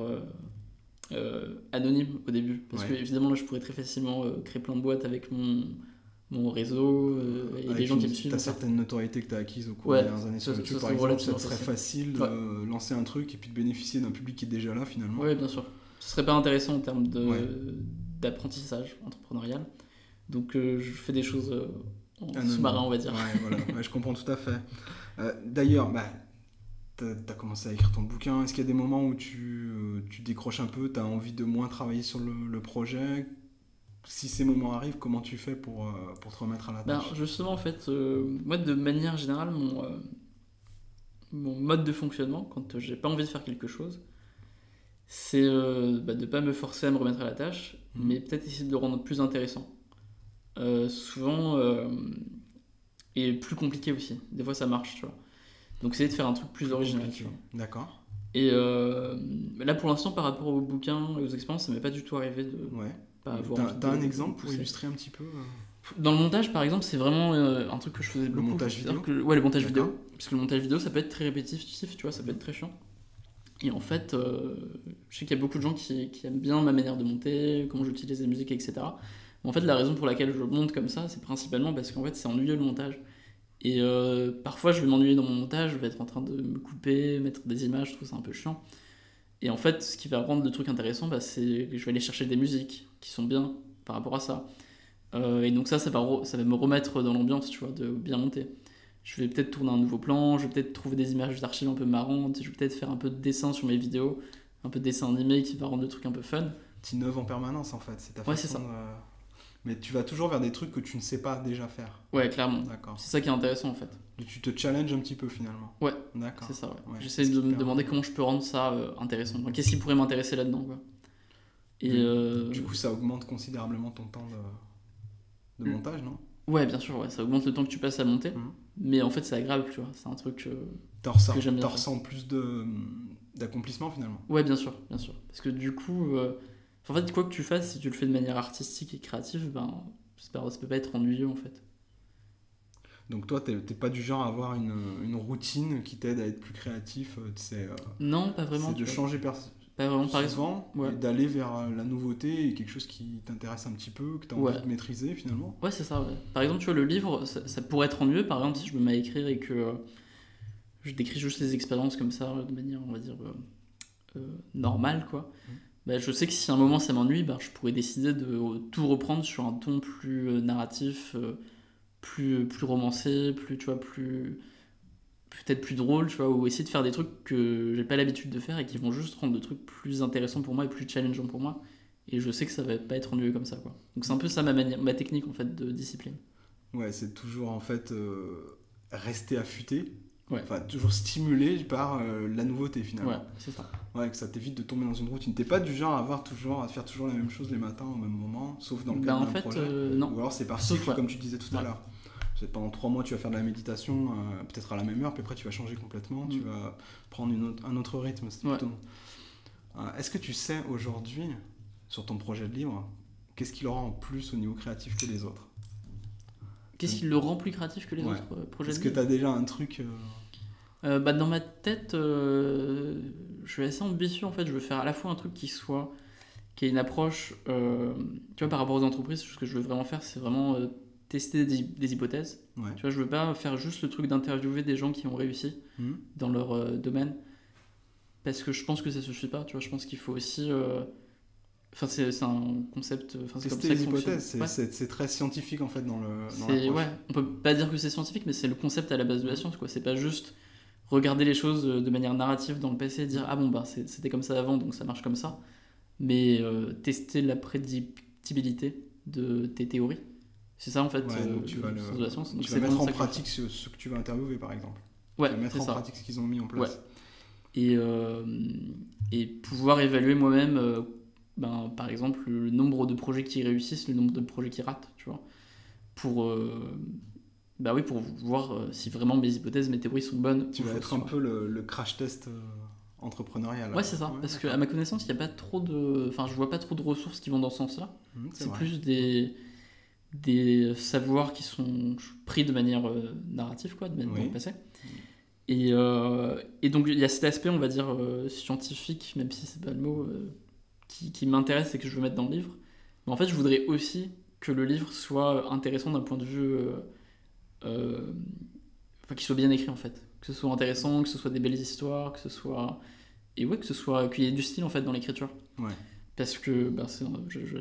anonyme au début. Parce que, évidemment, là, je pourrais très facilement créer plein de boîtes avec mon réseau et les gens qui me suivent. Tu as certaines notoriétés que tu as acquises au cours des dernières années sur YouTube, par exemple, ça serait facile de lancer un truc et puis de bénéficier d'un public qui est déjà là, finalement. Oui, bien sûr. Ce serait pas intéressant en termes d'apprentissage entrepreneurial. Donc, je fais des choses en sous-marin, on va dire. Je comprends tout à fait. D'ailleurs, tu as commencé à écrire ton bouquin. Est-ce qu'il y a des moments où tu décroches un peu, tu as envie de moins travailler sur le projet ? Si ces moments arrivent, comment tu fais pour te remettre à la tâche ? Justement, en fait, moi, de manière générale, mon mode de fonctionnement, quand j'ai pas envie de faire quelque chose, c'est de pas me forcer à me remettre à la tâche, mais peut-être essayer de le rendre plus intéressant. Souvent, et plus compliqué aussi. Des fois, ça marche, tu vois. Donc, essayer de faire un truc plus original, tu vois. D'accord. Et là, pour l'instant, par rapport au bouquin et aux expériences, ça m'est pas du tout arrivé de... T'as un exemple pour illustrer un petit peu Dans le montage, par exemple, c'est vraiment un truc que je faisais beaucoup. Le montage vidéo le montage vidéo. Parce que le montage vidéo, ça peut être très répétitif, tu vois, ça peut être très chiant. Et en fait, je sais qu'il y a beaucoup de gens qui aiment bien ma manière de monter, comment j'utilise les musiques, etc. Mais en fait, la raison pour laquelle je monte comme ça, c'est principalement parce qu'en fait, c'est ennuyeux le montage. Et parfois, je vais m'ennuyer dans mon montage, je vais être en train de me couper, mettre des images, je trouve ça un peu chiant. Et en fait, ce qui va rendre le truc intéressant, c'est que je vais aller chercher des musiques qui sont bien par rapport à ça. Et donc ça va me remettre dans l'ambiance, tu vois, de bien monter. Je vais peut-être tourner un nouveau plan, je vais peut-être trouver des images d'archives un peu marrantes, je vais peut-être faire un peu de dessin sur mes vidéos, un peu de dessin animé qui va rendre le truc un peu fun. T'innoves en permanence, en fait, c'est ta façon. C'est ça. Mais tu vas toujours vers des trucs que tu ne sais pas déjà faire. Ouais, clairement. D'accord. C'est ça qui est intéressant, en fait. Tu te challenges un petit peu, finalement. Ouais, d'accord. C'est ça, ouais. J'essaie de me demander comment je peux rendre ça intéressant. Enfin, qu'est-ce qui pourrait m'intéresser là-dedans, quoi. Et du coup, ça augmente considérablement ton temps de montage, non ? Ouais, bien sûr, ça augmente le temps que tu passes à monter. Mais en fait, c'est agréable, tu vois. C'est un truc que j'aime bien. T'en ressens plus d'accomplissement, finalement. Ouais, bien sûr. Parce que du coup... En fait, quoi que tu fasses, si tu le fais de manière artistique et créative, ça peut pas être ennuyeux, en fait. Donc toi, t'es pas du genre à avoir une routine qui t'aide à être plus créatif, non, pas vraiment. C'est de changer pas vraiment, par exemple, et d'aller vers la nouveauté et quelque chose qui t'intéresse un petit peu, que t'as envie de maîtriser, finalement. Ouais, c'est ça, ouais. Par exemple, tu vois, le livre, ça pourrait être ennuyeux, par exemple, si je me mets à écrire et que je décris juste les expériences comme ça, de manière, on va dire, normale, quoi. Je sais que si à un moment ça m'ennuie, je pourrais décider de tout reprendre sur un ton plus narratif, plus romancé, plus, tu vois, peut-être plus drôle, tu vois, ou essayer de faire des trucs que j'ai pas l'habitude de faire et qui vont juste rendre le truc plus intéressant pour moi et plus challengeant pour moi. Et je sais que ça va pas être ennuyeux comme ça, quoi. Donc c'est un peu ça ma technique, en fait, de discipline. Ouais, c'est toujours, en fait, rester affûté. Ouais. Enfin, toujours stimulé par la nouveauté, finalement. Ouais, c'est ça. Ouais, que ça t'évite de tomber dans une routine. T'es pas du genre à faire toujours la même chose les matins au même moment, sauf dans le cadre d'un projet. Non. Ou alors c'est parti, comme tu disais tout à l'heure. peut-être pendant 3 mois, tu vas faire de la méditation, peut-être à la même heure, puis après, tu vas changer complètement, tu vas prendre un autre rythme. Est-ce que tu sais aujourd'hui, sur ton projet de livre, qu'est-ce qui le rend en plus au niveau créatif que les autres ? Qu'est-ce qui le rend plus créatif que les autres projets de livre ? Est-ce que tu as déjà un truc dans ma tête, je suis assez ambitieux en fait. Je veux faire à la fois un truc qui ait une approche, tu vois, par rapport aux entreprises. Ce que je veux vraiment faire, c'est vraiment tester des hypothèses. Tu vois, je veux pas faire juste le truc d'interviewer des gens qui ont réussi dans leur domaine, parce que je pense que ça suffit pas. Tu vois, je pense qu'il faut aussi Enfin, c'est un concept. C'est comme ça les que hypothèses, c'est très scientifique en fait dans l'approche. Ouais, on peut pas dire que c'est scientifique, mais c'est le concept à la base de la science, quoi. C'est pas juste regarder les choses de manière narrative dans le passé et dire ah bon bah c'était comme ça avant donc ça marche comme ça, mais tester la prédictibilité de tes théories. C'est ça en fait. Donc tu vas de la science. Donc tu vas mettre en pratique ce que tu vas interviewer par exemple. Ouais, tu vas mettre en pratique ce qu'ils ont mis en place. Et pouvoir évaluer moi-même. Par exemple, le nombre de projets qui réussissent, le nombre de projets qui ratent, tu vois, pour voir si vraiment mes hypothèses, mes théories sont bonnes. Tu vas être un peu le crash test entrepreneurial. Ouais, c'est ça, parce qu'à ma connaissance, il y a pas trop de... Enfin, je vois pas trop de ressources qui vont dans ce sens-là. C'est plus des savoirs qui sont pris de manière narrative, quoi, de manière dans le passé. Et donc, il y a cet aspect, on va dire, scientifique, même si c'est pas le mot... qui m'intéresse et que je veux mettre dans le livre. Mais en fait, je voudrais aussi que le livre soit intéressant d'un point de vue... qu'il soit bien écrit, en fait. Que ce soit intéressant, que ce soit des belles histoires, que ce soit... Et ouais, qu'il y ait du style, en fait, dans l'écriture. Ouais. Parce que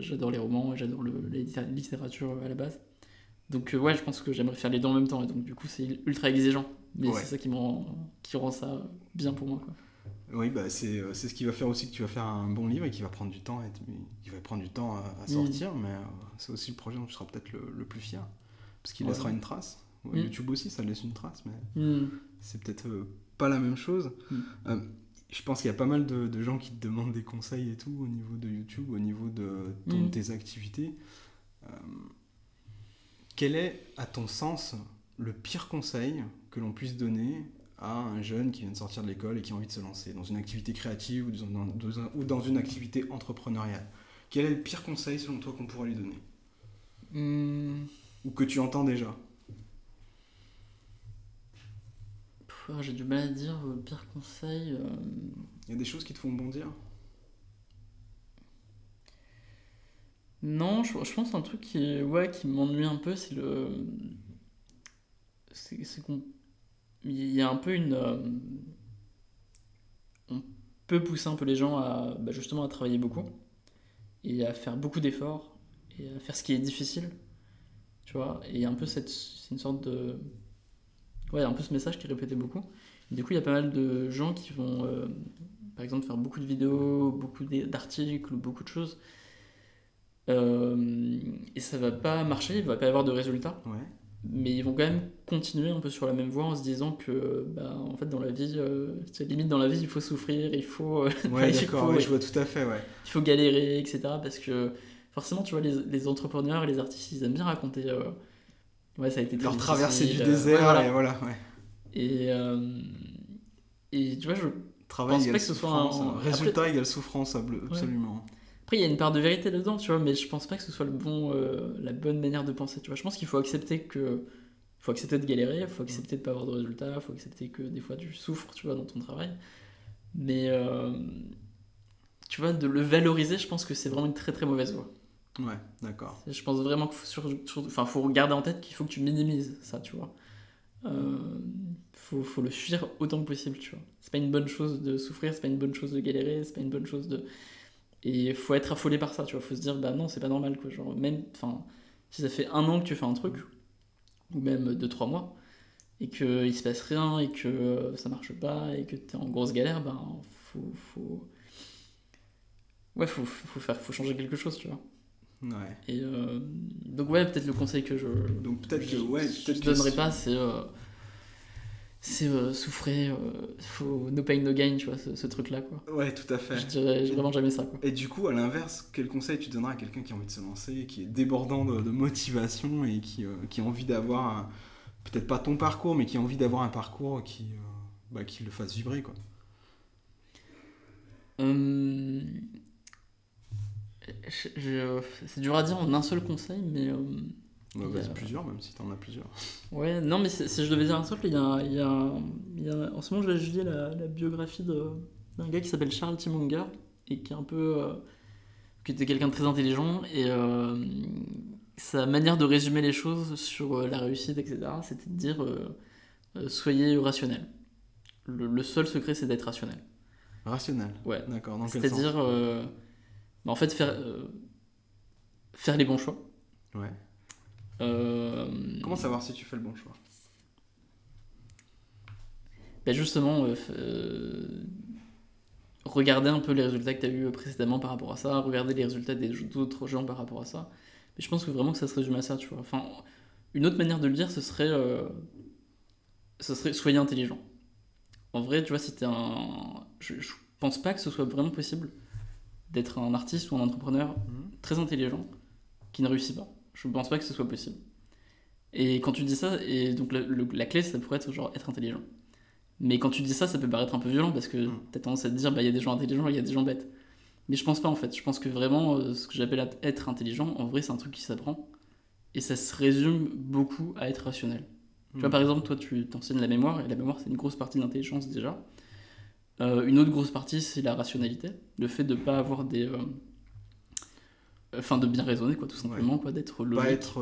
j'adore les romans, j'adore la littérature à la base. Donc je pense que j'aimerais faire les deux en même temps. Et donc, du coup, c'est ultra exigeant. Mais c'est ça qui rend ça bien pour moi, quoi. Oui, c'est ce qui va faire aussi que tu vas faire un bon livre et qui va prendre du temps, à sortir, mais c'est aussi le projet dont tu seras peut-être le plus fier, parce qu'il laissera une trace. YouTube aussi, ça laisse une trace, mais c'est peut-être pas la même chose. Je pense qu'il y a pas mal de gens qui te demandent des conseils et tout au niveau de YouTube, au niveau de tes activités. Quel est, à ton sens, le pire conseil que l'on puisse donner à un jeune qui vient de sortir de l'école et qui a envie de se lancer dans une activité créative ou dans une activité entrepreneuriale? Quel est le pire conseil selon toi qu'on pourrait lui donner? Ou que tu entends déjà? J'ai du mal à dire pire conseil. Il y a des choses qui te font bondir? Non, je pense un truc qui m'ennuie un peu, c'est qu'on... Il y a un peu on peut pousser un peu les gens à justement à travailler beaucoup et à faire beaucoup d'efforts et à faire ce qui est difficile, tu vois, et un peu c'est une sorte de un peu ce message qui est répété beaucoup. Et du coup il y a pas mal de gens qui vont par exemple faire beaucoup de vidéos, beaucoup d'articles, beaucoup de choses et ça va pas marcher, il va pas y avoir de résultats. Mais ils vont quand même continuer un peu sur la même voie en se disant que en fait dans la vie limite dans la vie il faut souffrir, il faut je vois tout à fait, il faut galérer, etc. Parce que forcément tu vois les entrepreneurs et les artistes ils aiment bien raconter ça a été leur traversée du désert et tu vois je travail pense pas que ce soit un résultat égale souffrance absolument. Après, il y a une part de vérité là-dedans, tu vois, mais je pense pas que ce soit la bonne manière de penser, tu vois. Je pense qu'il faut accepter de galérer, il faut accepter de pas avoir de résultats, il faut accepter que des fois tu souffres, tu vois, dans ton travail. Mais, tu vois, de le valoriser, je pense que c'est vraiment une très très mauvaise voie. Ouais, d'accord. Je pense vraiment qu'il faut garder en tête qu'il faut que tu minimises ça, tu vois. Faut le fuir autant que possible, tu vois. C'est pas une bonne chose de souffrir, c'est pas une bonne chose de galérer, c'est pas une bonne chose de... Et il faut être affolé par ça, tu vois. Faut se dire, non, c'est pas normal, quoi. Genre, même, si ça fait 1 an que tu fais un truc, ou même 2-3 mois, et qu'il se passe rien, et que ça marche pas, et que t'es en grosse galère, faut changer quelque chose, tu vois. Et donc, peut-être le conseil que je donnerais pas, c'est souffrir, no pain no gain, tu vois, ce truc-là, quoi. Ouais, tout à fait. Je dirais vraiment jamais ça, quoi. Et du coup, à l'inverse, quel conseil tu donneras à quelqu'un qui a envie de se lancer, qui est débordant de motivation et qui a envie d'avoir peut-être pas ton parcours, mais qui a envie d'avoir un parcours qui le fasse vibrer, quoi. C'est dur à dire en un seul conseil, mais... Vas-y, plusieurs, même si t'en as plusieurs. Ouais, non, mais si je devais dire un seul, en ce moment, je lis la biographie d'un gars qui s'appelle Charles T. Munger, et qui est un peu... qui était quelqu'un de très intelligent, et sa manière de résumer les choses sur la réussite, etc., c'était de dire soyez rationnel. Le seul secret, c'est d'être rationnel. Rationnel. Ouais. D'accord, dans quel C'est-à-dire, sens en fait, faire les bons choix. Ouais. Comment savoir si tu fais le bon choix? Ben justement, regarder un peu les résultats que tu as eu précédemment par rapport à ça, regarder les résultats des autres gens par rapport à ça. Mais je pense que vraiment que ça se résume à ça, tu vois. Enfin, une autre manière de le dire, ce serait soyez intelligent. En vrai, tu vois, si t'es je pense pas que ce soit vraiment possible d'être un artiste ou un entrepreneur très intelligent qui ne réussit pas. Je pense pas que ce soit possible. Et quand tu dis ça, et donc la clé, ça pourrait être genre être intelligent. Mais quand tu dis ça, ça peut paraître un peu violent parce que t'as tendance à te dire, bah il y a des gens intelligents et il y a des gens bêtes. Mais je pense pas en fait. Je pense que vraiment, ce que j'appelle être intelligent, en vrai, c'est un truc qui s'apprend. Et ça se résume beaucoup à être rationnel. Tu vois, par exemple, toi, tu t'enseignes la mémoire, et la mémoire, c'est une grosse partie de l'intelligence déjà. Une autre grosse partie, c'est la rationalité. Le fait de pas avoir des... de bien raisonner, quoi, tout simplement, quoi, d'être logique.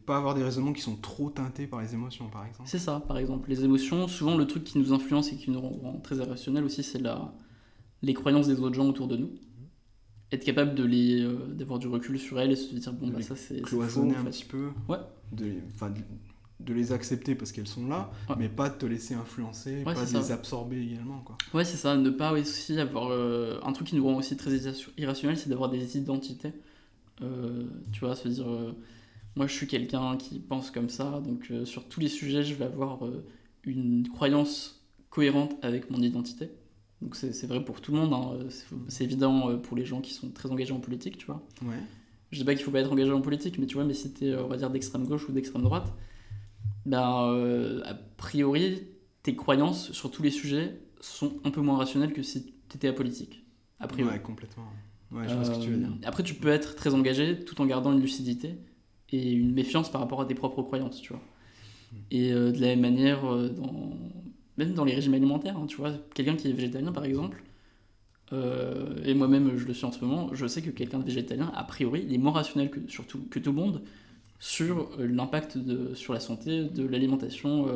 Pas avoir des raisonnements qui sont trop teintés par les émotions, par exemple. C'est ça, par exemple. Les émotions, souvent, le truc qui nous influence et qui nous rend très irrationnels aussi, c'est les croyances des autres gens autour de nous. Être capable d'avoir du recul sur elles et se dire, bon, bah ça, c'est cloisonner faux, en fait. un petit peu. Ouais. De les accepter parce qu'elles sont là, Ouais. mais pas de te laisser influencer, Ouais, pas c'est de ça. les absorber également, quoi. Ouais, c'est ça. Ne pas aussi avoir... un truc qui nous rend aussi très irrationnel, c'est d'avoir des identités. Tu vois, se dire... moi, je suis quelqu'un qui pense comme ça, donc sur tous les sujets, je vais avoir une croyance cohérente avec mon identité. Donc c'est vrai pour tout le monde, hein. C'est évident pour les gens qui sont très engagés en politique, tu vois. Ouais. Je dis pas qu'il faut pas être engagé en politique, mais tu vois, mais si t'es, on va dire, d'extrême gauche ou d'extrême droite, a priori, tes croyances sur tous les sujets sont un peu moins rationnelles que si t'étais apolitique. A priori. Ouais, complètement. Ouais, je vois ce que tu veux dire. Après, tu peux être très engagé tout en gardant une lucidité et une méfiance par rapport à tes propres croyances, tu vois. Et de la même manière, même dans les régimes alimentaires, hein, tu vois, quelqu'un qui est végétalien par exemple, et moi-même je le suis en ce moment, je sais que quelqu'un de végétalien, a priori, il est moins rationnel que tout le monde sur l'impact sur la santé de l'alimentation,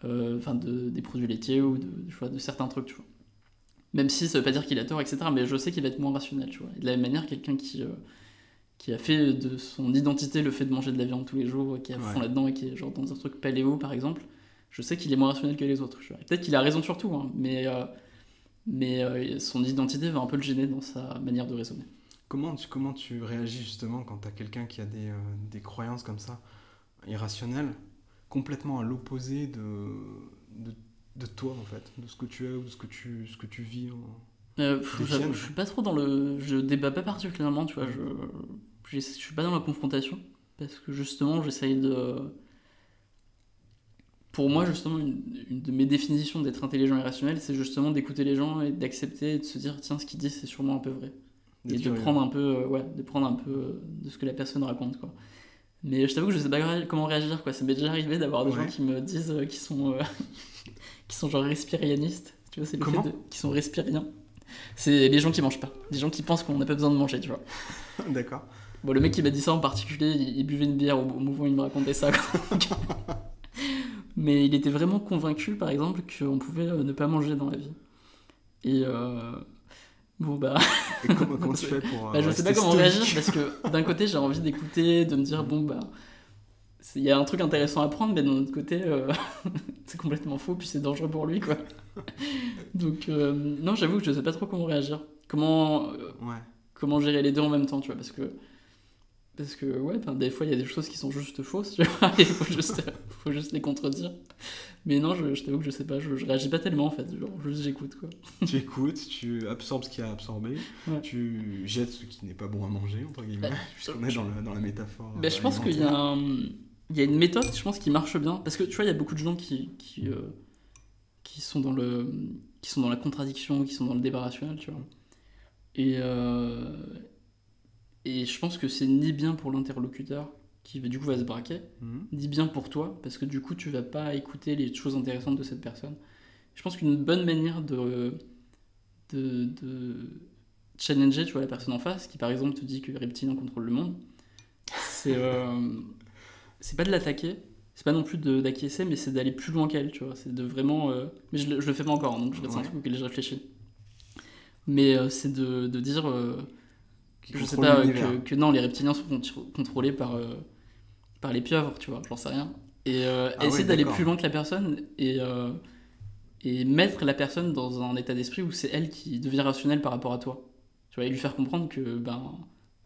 des produits laitiers ou de certains trucs, tu vois. Même si ça veut pas dire qu'il a tort, etc. Mais je sais qu'il va être moins rationnel, tu vois. Et de la même manière, quelqu'un qui a fait de son identité le fait de manger de la viande tous les jours, qui est à fond là-dedans et qui est genre dans un truc paléo par exemple, je sais qu'il est moins rationnel que les autres. Peut-être qu'il a raison sur tout, hein, mais son identité va un peu le gêner dans sa manière de raisonner. Comment tu réagis justement quand t'as quelqu'un qui a des croyances comme ça, irrationnelles, complètement à l'opposé de toi en fait, de ce que tu es ou de ce que tu vis je suis pas trop je débat pas particulièrement, tu vois, je suis pas dans la confrontation parce que justement j'essaye de... Pour moi, justement, une de mes définitions d'être intelligent et rationnel, c'est justement d'écouter les gens et d'accepter et de se dire tiens, ce qu'ils disent c'est sûrement un peu vrai. Et de prendre un peu de ce que la personne raconte, quoi. Mais je t'avoue que je sais pas comment réagir, quoi. Ça m'est déjà arrivé d'avoir des gens qui me disent qui sont genre respirianistes, tu vois, c'est le fait qui sont respiriens. C'est les gens qui mangent pas, des gens qui pensent qu'on n'a pas besoin de manger, tu vois. D'accord. Bon, le mec qui m'a dit ça en particulier, il buvait une bière au moment où il me racontait ça, quoi. Mais il était vraiment convaincu, par exemple, qu'on pouvait ne pas manger dans la vie. Et bon, bah... Et comment tu fais pour... je sais pas comment réagir, parce que d'un côté, j'ai envie d'écouter, de me dire, bon, bah... Il y a un truc intéressant à prendre, mais d'un autre côté, c'est complètement faux, puis c'est dangereux pour lui, quoi. Donc, non, j'avoue que je sais pas trop comment réagir. Comment gérer les deux en même temps, tu vois, parce que ouais, des fois il y a des choses qui sont juste fausses, tu vois, il faut juste les contredire. Mais non, je t'avoue que je sais pas, je réagis pas tellement en fait, genre juste j'écoute, quoi. Tu écoutes, tu absorbes ce qu'il y a à absorber, tu jettes ce qui n'est pas bon à manger, entre guillemets, puisqu'on est dans la métaphore. Je pense qu'il y a il y a une méthode, je pense, qui marche bien. Parce que tu vois, il y a beaucoup de gens qui sont dans la contradiction, qui sont dans le débat rationnel, tu vois. Et, euh, et je pense que c'est ni bien pour l'interlocuteur, qui du coup va se braquer, ni bien pour toi, parce que du coup, tu vas pas écouter les choses intéressantes de cette personne. Je pense qu'une bonne manière de challenger, tu vois, la personne en face, qui par exemple te dit que les reptiliens contrôlent le monde, c'est pas de l'attaquer, c'est pas non plus d'acquiescer, mais c'est d'aller plus loin qu'elle, tu vois. C'est de vraiment. Mais je le fais pas encore, hein, donc c'est un truc auquel je réfléchis. Mais c'est de dire. Je sais pas, que non, les reptiliens sont contrôlés par les pieuvres, tu vois, j'en sais rien. Et essayer d'aller plus loin que la personne et mettre la personne dans un état d'esprit où c'est elle qui devient rationnelle par rapport à toi. Tu vois, et lui faire comprendre que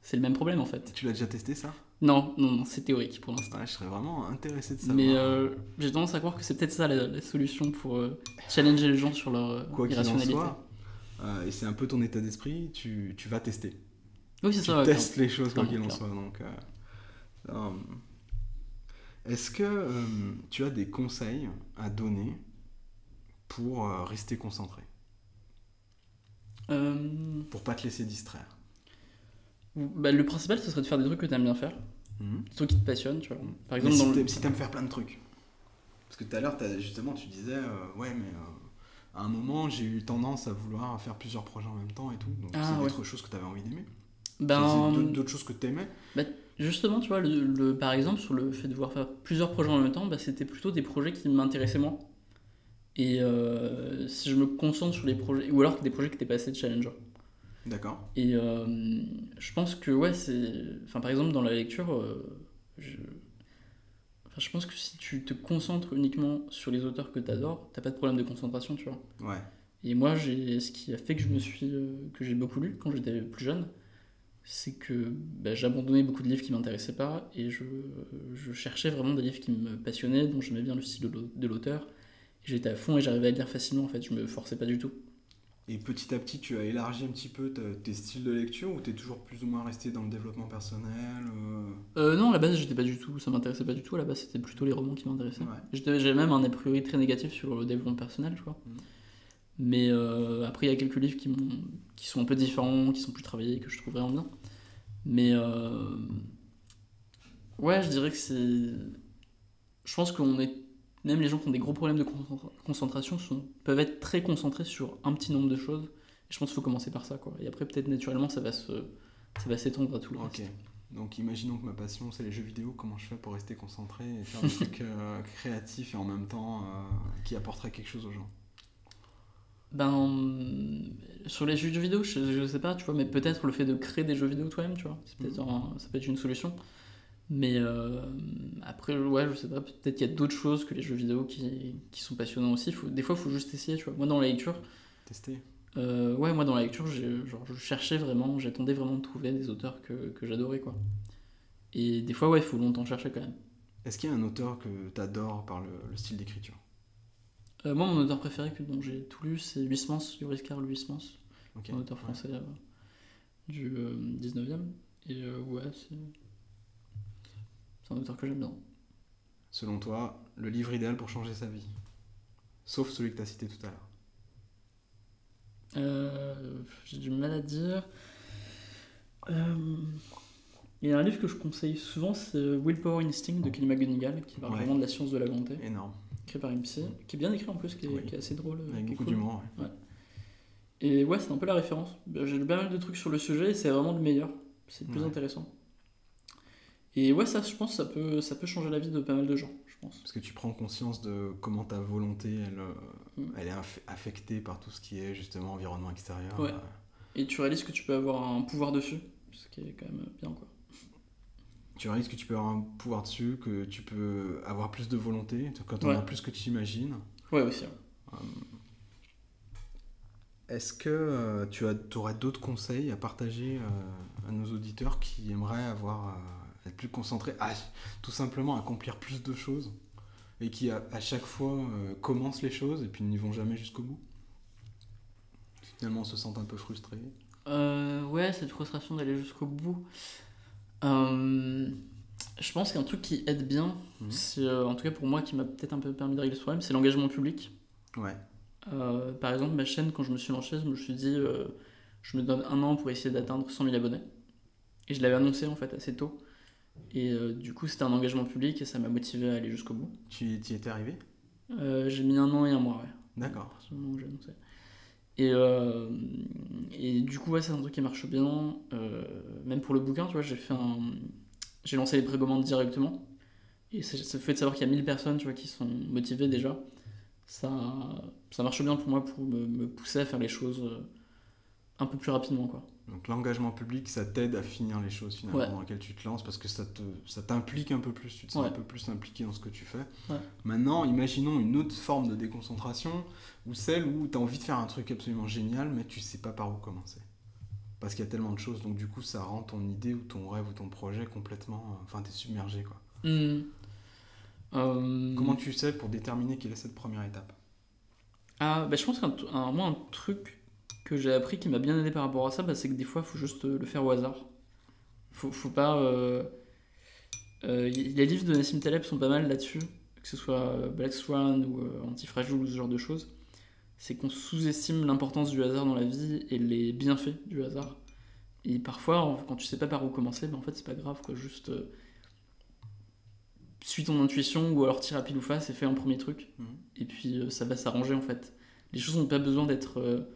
c'est le même problème en fait. Tu l'as déjà testé ça ? Non, c'est théorique pour l'instant. Ouais, je serais vraiment intéressé de savoir. Mais j'ai tendance à croire que c'est peut-être ça la solution pour challenger les gens sur leur irrationalité. Quoi qu'il en soit, et c'est un peu ton état d'esprit, tu vas tester. Oui, c'est ça. Tu testes les choses quoi qu'il en soit. Donc, est-ce que tu as des conseils à donner pour rester concentré ? Pour pas te laisser distraire. Le principal, ce serait de faire des trucs que tu aimes bien faire. Des trucs qui te passionnent, tu vois. Par exemple, si t'aimes faire plein de trucs. Parce que tout à l'heure, justement, tu disais, ouais, mais à un moment, j'ai eu tendance à vouloir faire plusieurs projets en même temps et tout. Donc, c'est d'autres choses que tu avais envie d'aimer. C'est d'autres choses que tu aimais. Justement, tu vois, par exemple, sur le fait de vouloir faire plusieurs projets en même temps, c'était plutôt des projets qui m'intéressaient moins. Et si je me concentre sur les projets, ou alors des projets qui étaient pas assez challengeants. D'accord. Et je pense que, ouais, par exemple, dans la lecture, je pense que si tu te concentres uniquement sur les auteurs que tu adores, t'as pas de problème de concentration, tu vois. Ouais. Et moi, ce qui a fait que que j'ai beaucoup lu quand j'étais plus jeune, c'est que j'abandonnais beaucoup de livres qui m'intéressaient pas et je cherchais vraiment des livres qui me passionnaient, dont j'aimais bien le style de l'auteur. J'étais à fond et j'arrivais à lire facilement, en fait, je me forçais pas du tout. Et petit à petit, tu as élargi un petit peu tes styles de lecture ou t'es toujours plus ou moins resté dans le développement personnel Non, à la base, j'étais pas du tout, ça m'intéressait pas du tout. À la base, c'était plutôt les romans qui m'intéressaient. Ouais. J'avais même un a priori très négatif sur le développement personnel, tu vois. Mais après, il y a quelques livres qui sont un peu différents, qui sont plus travaillés, que je trouve vraiment bien. Mais ouais, je dirais que c'est. Je pense qu'on est. Même les gens qui ont des gros problèmes de concentration peuvent être très concentrés sur un petit nombre de choses. Et je pense qu'il faut commencer par ça, quoi. Et après, peut-être naturellement, ça va s'étendre à tout le reste. Donc, imaginons que ma passion, c'est les jeux vidéo. Comment je fais pour rester concentré et faire des trucs créatifs et en même temps qui apporteraient quelque chose aux gens ? Sur les jeux vidéo, je sais pas, tu vois, mais peut-être le fait de créer des jeux vidéo toi-même, tu vois. Ça peut être une solution. Mais après, ouais, je sais pas, peut-être qu'il y a d'autres choses que les jeux vidéo qui sont passionnants aussi. Des fois, il faut juste essayer, tu vois. Moi, dans la lecture... Tester. Ouais, moi, dans la lecture, je cherchais vraiment, j'attendais vraiment de trouver des auteurs que j'adorais, quoi. Et des fois, ouais, il faut longtemps chercher, quand même. Est-ce qu'il y a un auteur que t'adores par le style d'écriture ? Moi, mon auteur préféré dont j'ai tout lu, c'est Huysmans, Joris Karl Huysmans. Un auteur français du 19e. Et ouais, c'est un auteur que j'aime bien. Selon toi, le livre idéal pour changer sa vie ? Sauf celui que tu as cité tout à l'heure. J'ai du mal à dire. Il y a un livre que je conseille souvent, c'est Willpower Instinct de Kelly McGonigal, qui parle vraiment de la science de la volonté. Énorme. Écrit par une psy, qui est bien écrit en plus, qui est assez drôle. Avec beaucoup d'humour. Ouais. Et ouais, c'est un peu la référence. J'ai lu pas mal de trucs sur le sujet et c'est vraiment le meilleur. C'est le plus intéressant. Et ouais, ça, je pense, ça peut changer la vie de pas mal de gens, je pense. Parce que tu prends conscience de comment ta volonté, elle est affectée par tout ce qui est justement environnement extérieur. Ouais. Et tu réalises que tu peux avoir un pouvoir dessus, ce qui est quand même bien, quoi. Tu réalises que tu peux avoir un pouvoir dessus, que tu peux avoir plus de volonté, quand on a plus que tu imagines. Ouais, aussi. Est-ce que tu aurais d'autres conseils à partager à nos auditeurs qui aimeraient être plus concentrés, tout simplement accomplir plus de choses et qui à chaque fois commencent les choses et puis n'y vont jamais jusqu'au bout ? Finalement, se sentent un peu frustrés. Ouais, cette frustration d'aller jusqu'au bout. Je pense qu'un truc qui aide bien, c'est, en tout cas pour moi, qui m'a peut-être un peu permis de régler ce problème, c'est l'engagement public. Ouais. Par exemple, ma chaîne, quand je me suis lancé, je me suis dit, je me donne 1 an pour essayer d'atteindre 100 000 abonnés. Et je l'avais annoncé en fait assez tôt. Et du coup, c'était un engagement public et ça m'a motivé à aller jusqu'au bout. Tu y étais arrivé? J'ai mis 1 an et 1 mois, ouais. D'accord. C'est le moment où j'ai annoncé. Et du coup, ouais, c'est un truc qui marche bien. Même pour le bouquin, tu vois, j'ai lancé les précommandes directement. Et ça fait de savoir qu'il y a 1000 personnes, tu vois, qui sont motivées déjà. Ça marche bien pour moi pour me pousser à faire les choses un peu plus rapidement, quoi. Donc l'engagement public, ça t'aide à finir les choses finalement Ouais. dans lesquelles tu te lances parce que ça t'implique un peu plus, tu te sens Ouais. un peu plus impliqué dans ce que tu fais. Ouais. Maintenant, imaginons une autre forme de déconcentration ou celle où tu as envie de faire un truc absolument génial mais tu sais pas par où commencer. Parce qu'il y a tellement de choses, donc du coup ça rend ton idée ou ton rêve ou ton projet complètement... Enfin, t'es submergé quoi. Comment tu sais pour déterminer quelle est cette première étape? Bah, je pense moi, un truc que j'ai appris qui m'a bien aidé par rapport à ça, bah, c'est que des fois, il faut juste le faire au hasard. Faut pas... les livres de Nassim Taleb sont pas mal là-dessus, que ce soit Black Swan ou Antifragile ou ce genre de choses. C'est qu'on sous-estime l'importance du hasard dans la vie et les bienfaits du hasard. Et parfois, quand tu sais pas par où commencer, bah, en fait, c'est pas grave, quoi. Juste suis ton intuition ou alors tire à pile ou face et fais un premier truc. Et puis ça va s'arranger, en fait. Les choses n'ont pas besoin d'être...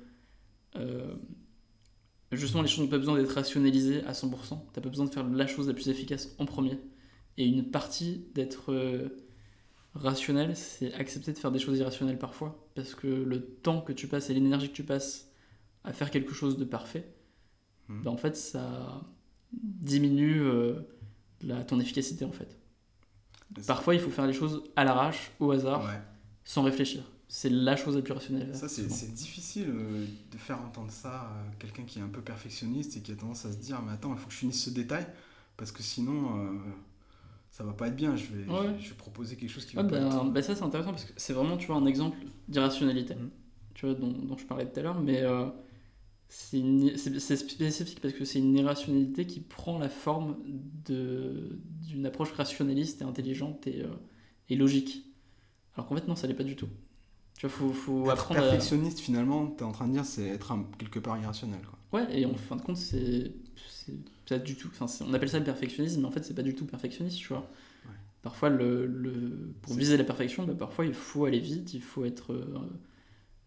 justement, les choses n'ont pas besoin d'être rationalisées à 100%. T'as pas besoin de faire la chose la plus efficace en premier. Et une partie d'être rationnel, c'est accepter de faire des choses irrationnelles parfois. Parce que le temps que tu passes et l'énergie que tu passes à faire quelque chose de parfait, bah, en fait, ça diminue ton efficacité, en fait. Parfois, il faut faire les choses à l'arrache, au hasard, sans réfléchir. C'est la chose la plus rationnelle. Ça, c'est difficile de faire entendre ça à quelqu'un qui est un peu perfectionniste et qui a tendance à se dire « Mais attends, il faut que je finisse ce détail, parce que sinon, ça va pas être bien. Je vais proposer quelque chose qui va pas être... » Bah ça, c'est intéressant, parce que c'est vraiment, tu vois, un exemple d'irrationalité, tu vois, dont je parlais tout à l'heure, mais c'est spécifique parce que c'est une irrationalité qui prend la forme d'une approche rationaliste et intelligente et logique. Alors qu'en fait, non, ça l'est pas du tout. Tu vois, faut être apprendre perfectionniste, finalement, t'es en train de dire, c'est être quelque part irrationnel, quoi. Ouais, et en fin de compte, c'est pas du tout... Enfin, on appelle ça le perfectionnisme, mais en fait, c'est pas du tout perfectionniste, tu vois. Ouais. Parfois, pour viser la perfection, bah, parfois, il faut aller vite, il faut être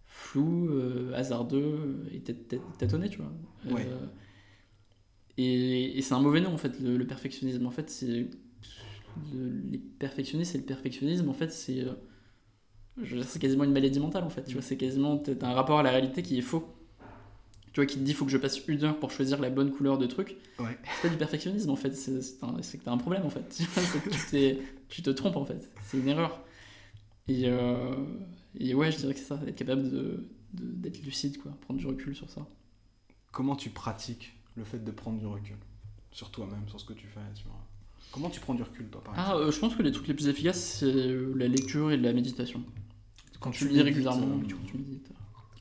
flou, hasardeux, et tâtonner, tu vois. Ouais. Et c'est un mauvais nom, en fait, le perfectionnisme. En fait, les perfectionnistes et le perfectionnisme, en fait, c'est quasiment une maladie mentale, en fait. Tu vois, c'est quasiment un rapport à la réalité qui est faux. Tu vois, qui te dit faut que je passe 1 heure pour choisir la bonne couleur de truc. Ouais. C'est pas du perfectionnisme, en fait. C'est que t'as un problème, en fait. C'est que tu te trompes, en fait. C'est une erreur. Et ouais, je dirais que c'est ça, être capable d'être lucide, quoi. Prendre du recul sur ça. Comment tu pratiques le fait de prendre du recul sur toi-même, sur ce que tu fais, Comment tu prends du recul, toi, par exemple? Je pense que les trucs les plus efficaces, c'est la lecture et la méditation. Quand tu lis régulièrement, tu médites.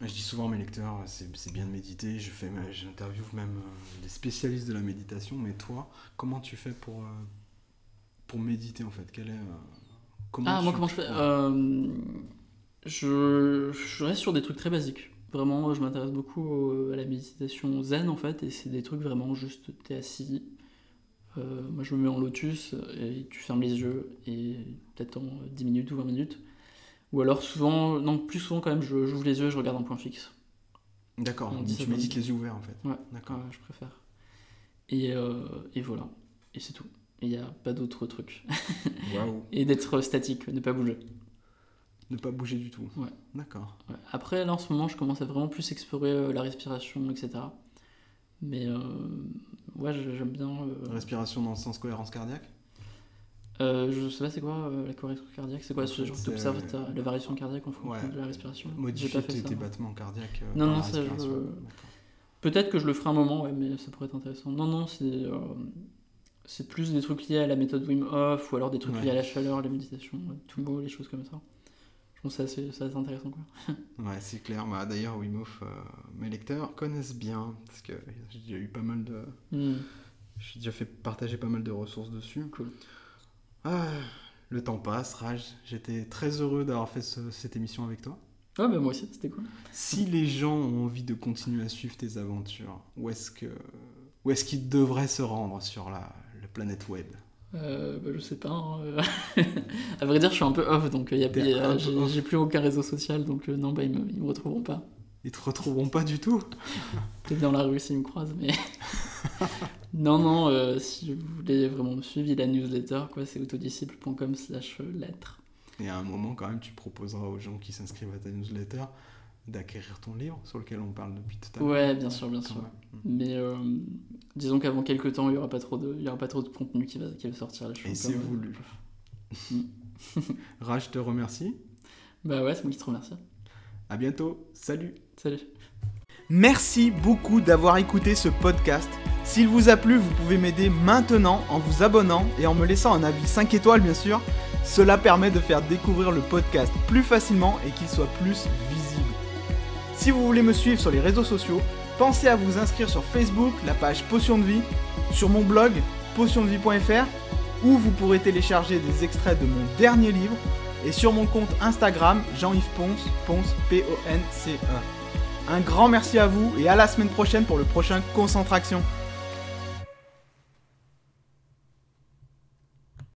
Je dis souvent à mes lecteurs, c'est bien de méditer, j'interviewe même des spécialistes de la méditation, mais toi, comment tu fais pour méditer, en fait? Comment je fais je reste sur des trucs très basiques. Vraiment, je m'intéresse beaucoup à la méditation zen, en fait, et c'est des trucs vraiment juste, t'es assis, moi je me mets en lotus, et tu fermes les yeux, et t'attends 10 minutes ou 20 minutes. Ou alors plus souvent quand même, j'ouvre les yeux et je regarde un point fixe. D'accord, donc tu médites les yeux ouverts, en fait. Ouais, d'accord. Ouais, je préfère. Et voilà, et c'est tout. Il n'y a pas d'autre truc. Waouh. Et d'être statique, ne pas bouger. Ne pas bouger du tout. Ouais. D'accord. Ouais. Après, là en ce moment, je commence à vraiment plus explorer la respiration, etc. Mais ouais, j'aime bien. Respiration dans le sens cohérence cardiaque? Je sais pas, c'est quoi la cohérence cardiaque? C'est quoi ce genre que tu observes la variation cardiaque en fonction de la respiration? Modifier tes battements cardiaques. Non, ça peut-être que je le ferai un moment, ouais, mais ça pourrait être intéressant. Non, c'est plus des trucs liés à la méthode Wim Hof ou alors des trucs liés à la chaleur, la méditation, tout beau, les choses comme ça. Je pense que c'est assez intéressant, quoi. Ouais, c'est clair. D'ailleurs, Wim Hof, mes lecteurs connaissent bien parce que j'ai déjà eu pas mal de. J'ai déjà fait partager pas mal de ressources dessus. Cool. Le temps passe, Raj. J'étais très heureux d'avoir fait cette émission avec toi. Ouais, bah moi aussi, c'était cool. Si les gens ont envie de continuer à suivre tes aventures, où est-ce qu'ils devraient se rendre sur la planète web? Je sais pas. À vrai dire, je suis un peu off, donc j'ai plus aucun réseau social, donc non, ils me retrouveront pas. Ils te retrouveront pas du tout? Peut-être dans la rue s'ils me croisent, mais... Non, si vous voulez vraiment me suivre, la newsletter, c'est autodisciple.com/lettres. Et à un moment, quand même, tu proposeras aux gens qui s'inscrivent à ta newsletter d'acquérir ton livre sur lequel on parle depuis tout à l'heure. Ouais, bien sûr. Mais disons qu'avant quelques temps, il n'y aura pas trop de contenu qui va sortir. Et c'est voulu. Raj, je te remercie. Bah ouais, c'est moi qui te remercie. À bientôt. Salut. Merci beaucoup d'avoir écouté ce podcast. S'il vous a plu, vous pouvez m'aider maintenant en vous abonnant et en me laissant un avis 5 étoiles bien sûr. Cela permet de faire découvrir le podcast plus facilement et qu'il soit plus visible. Si vous voulez me suivre sur les réseaux sociaux, pensez à vous inscrire sur Facebook, la page Potion de Vie, sur mon blog potiondevie.fr où vous pourrez télécharger des extraits de mon dernier livre et sur mon compte Instagram Jean-Yves Ponce, Ponce. Un grand merci à vous et à la semaine prochaine pour le prochain Concentraction.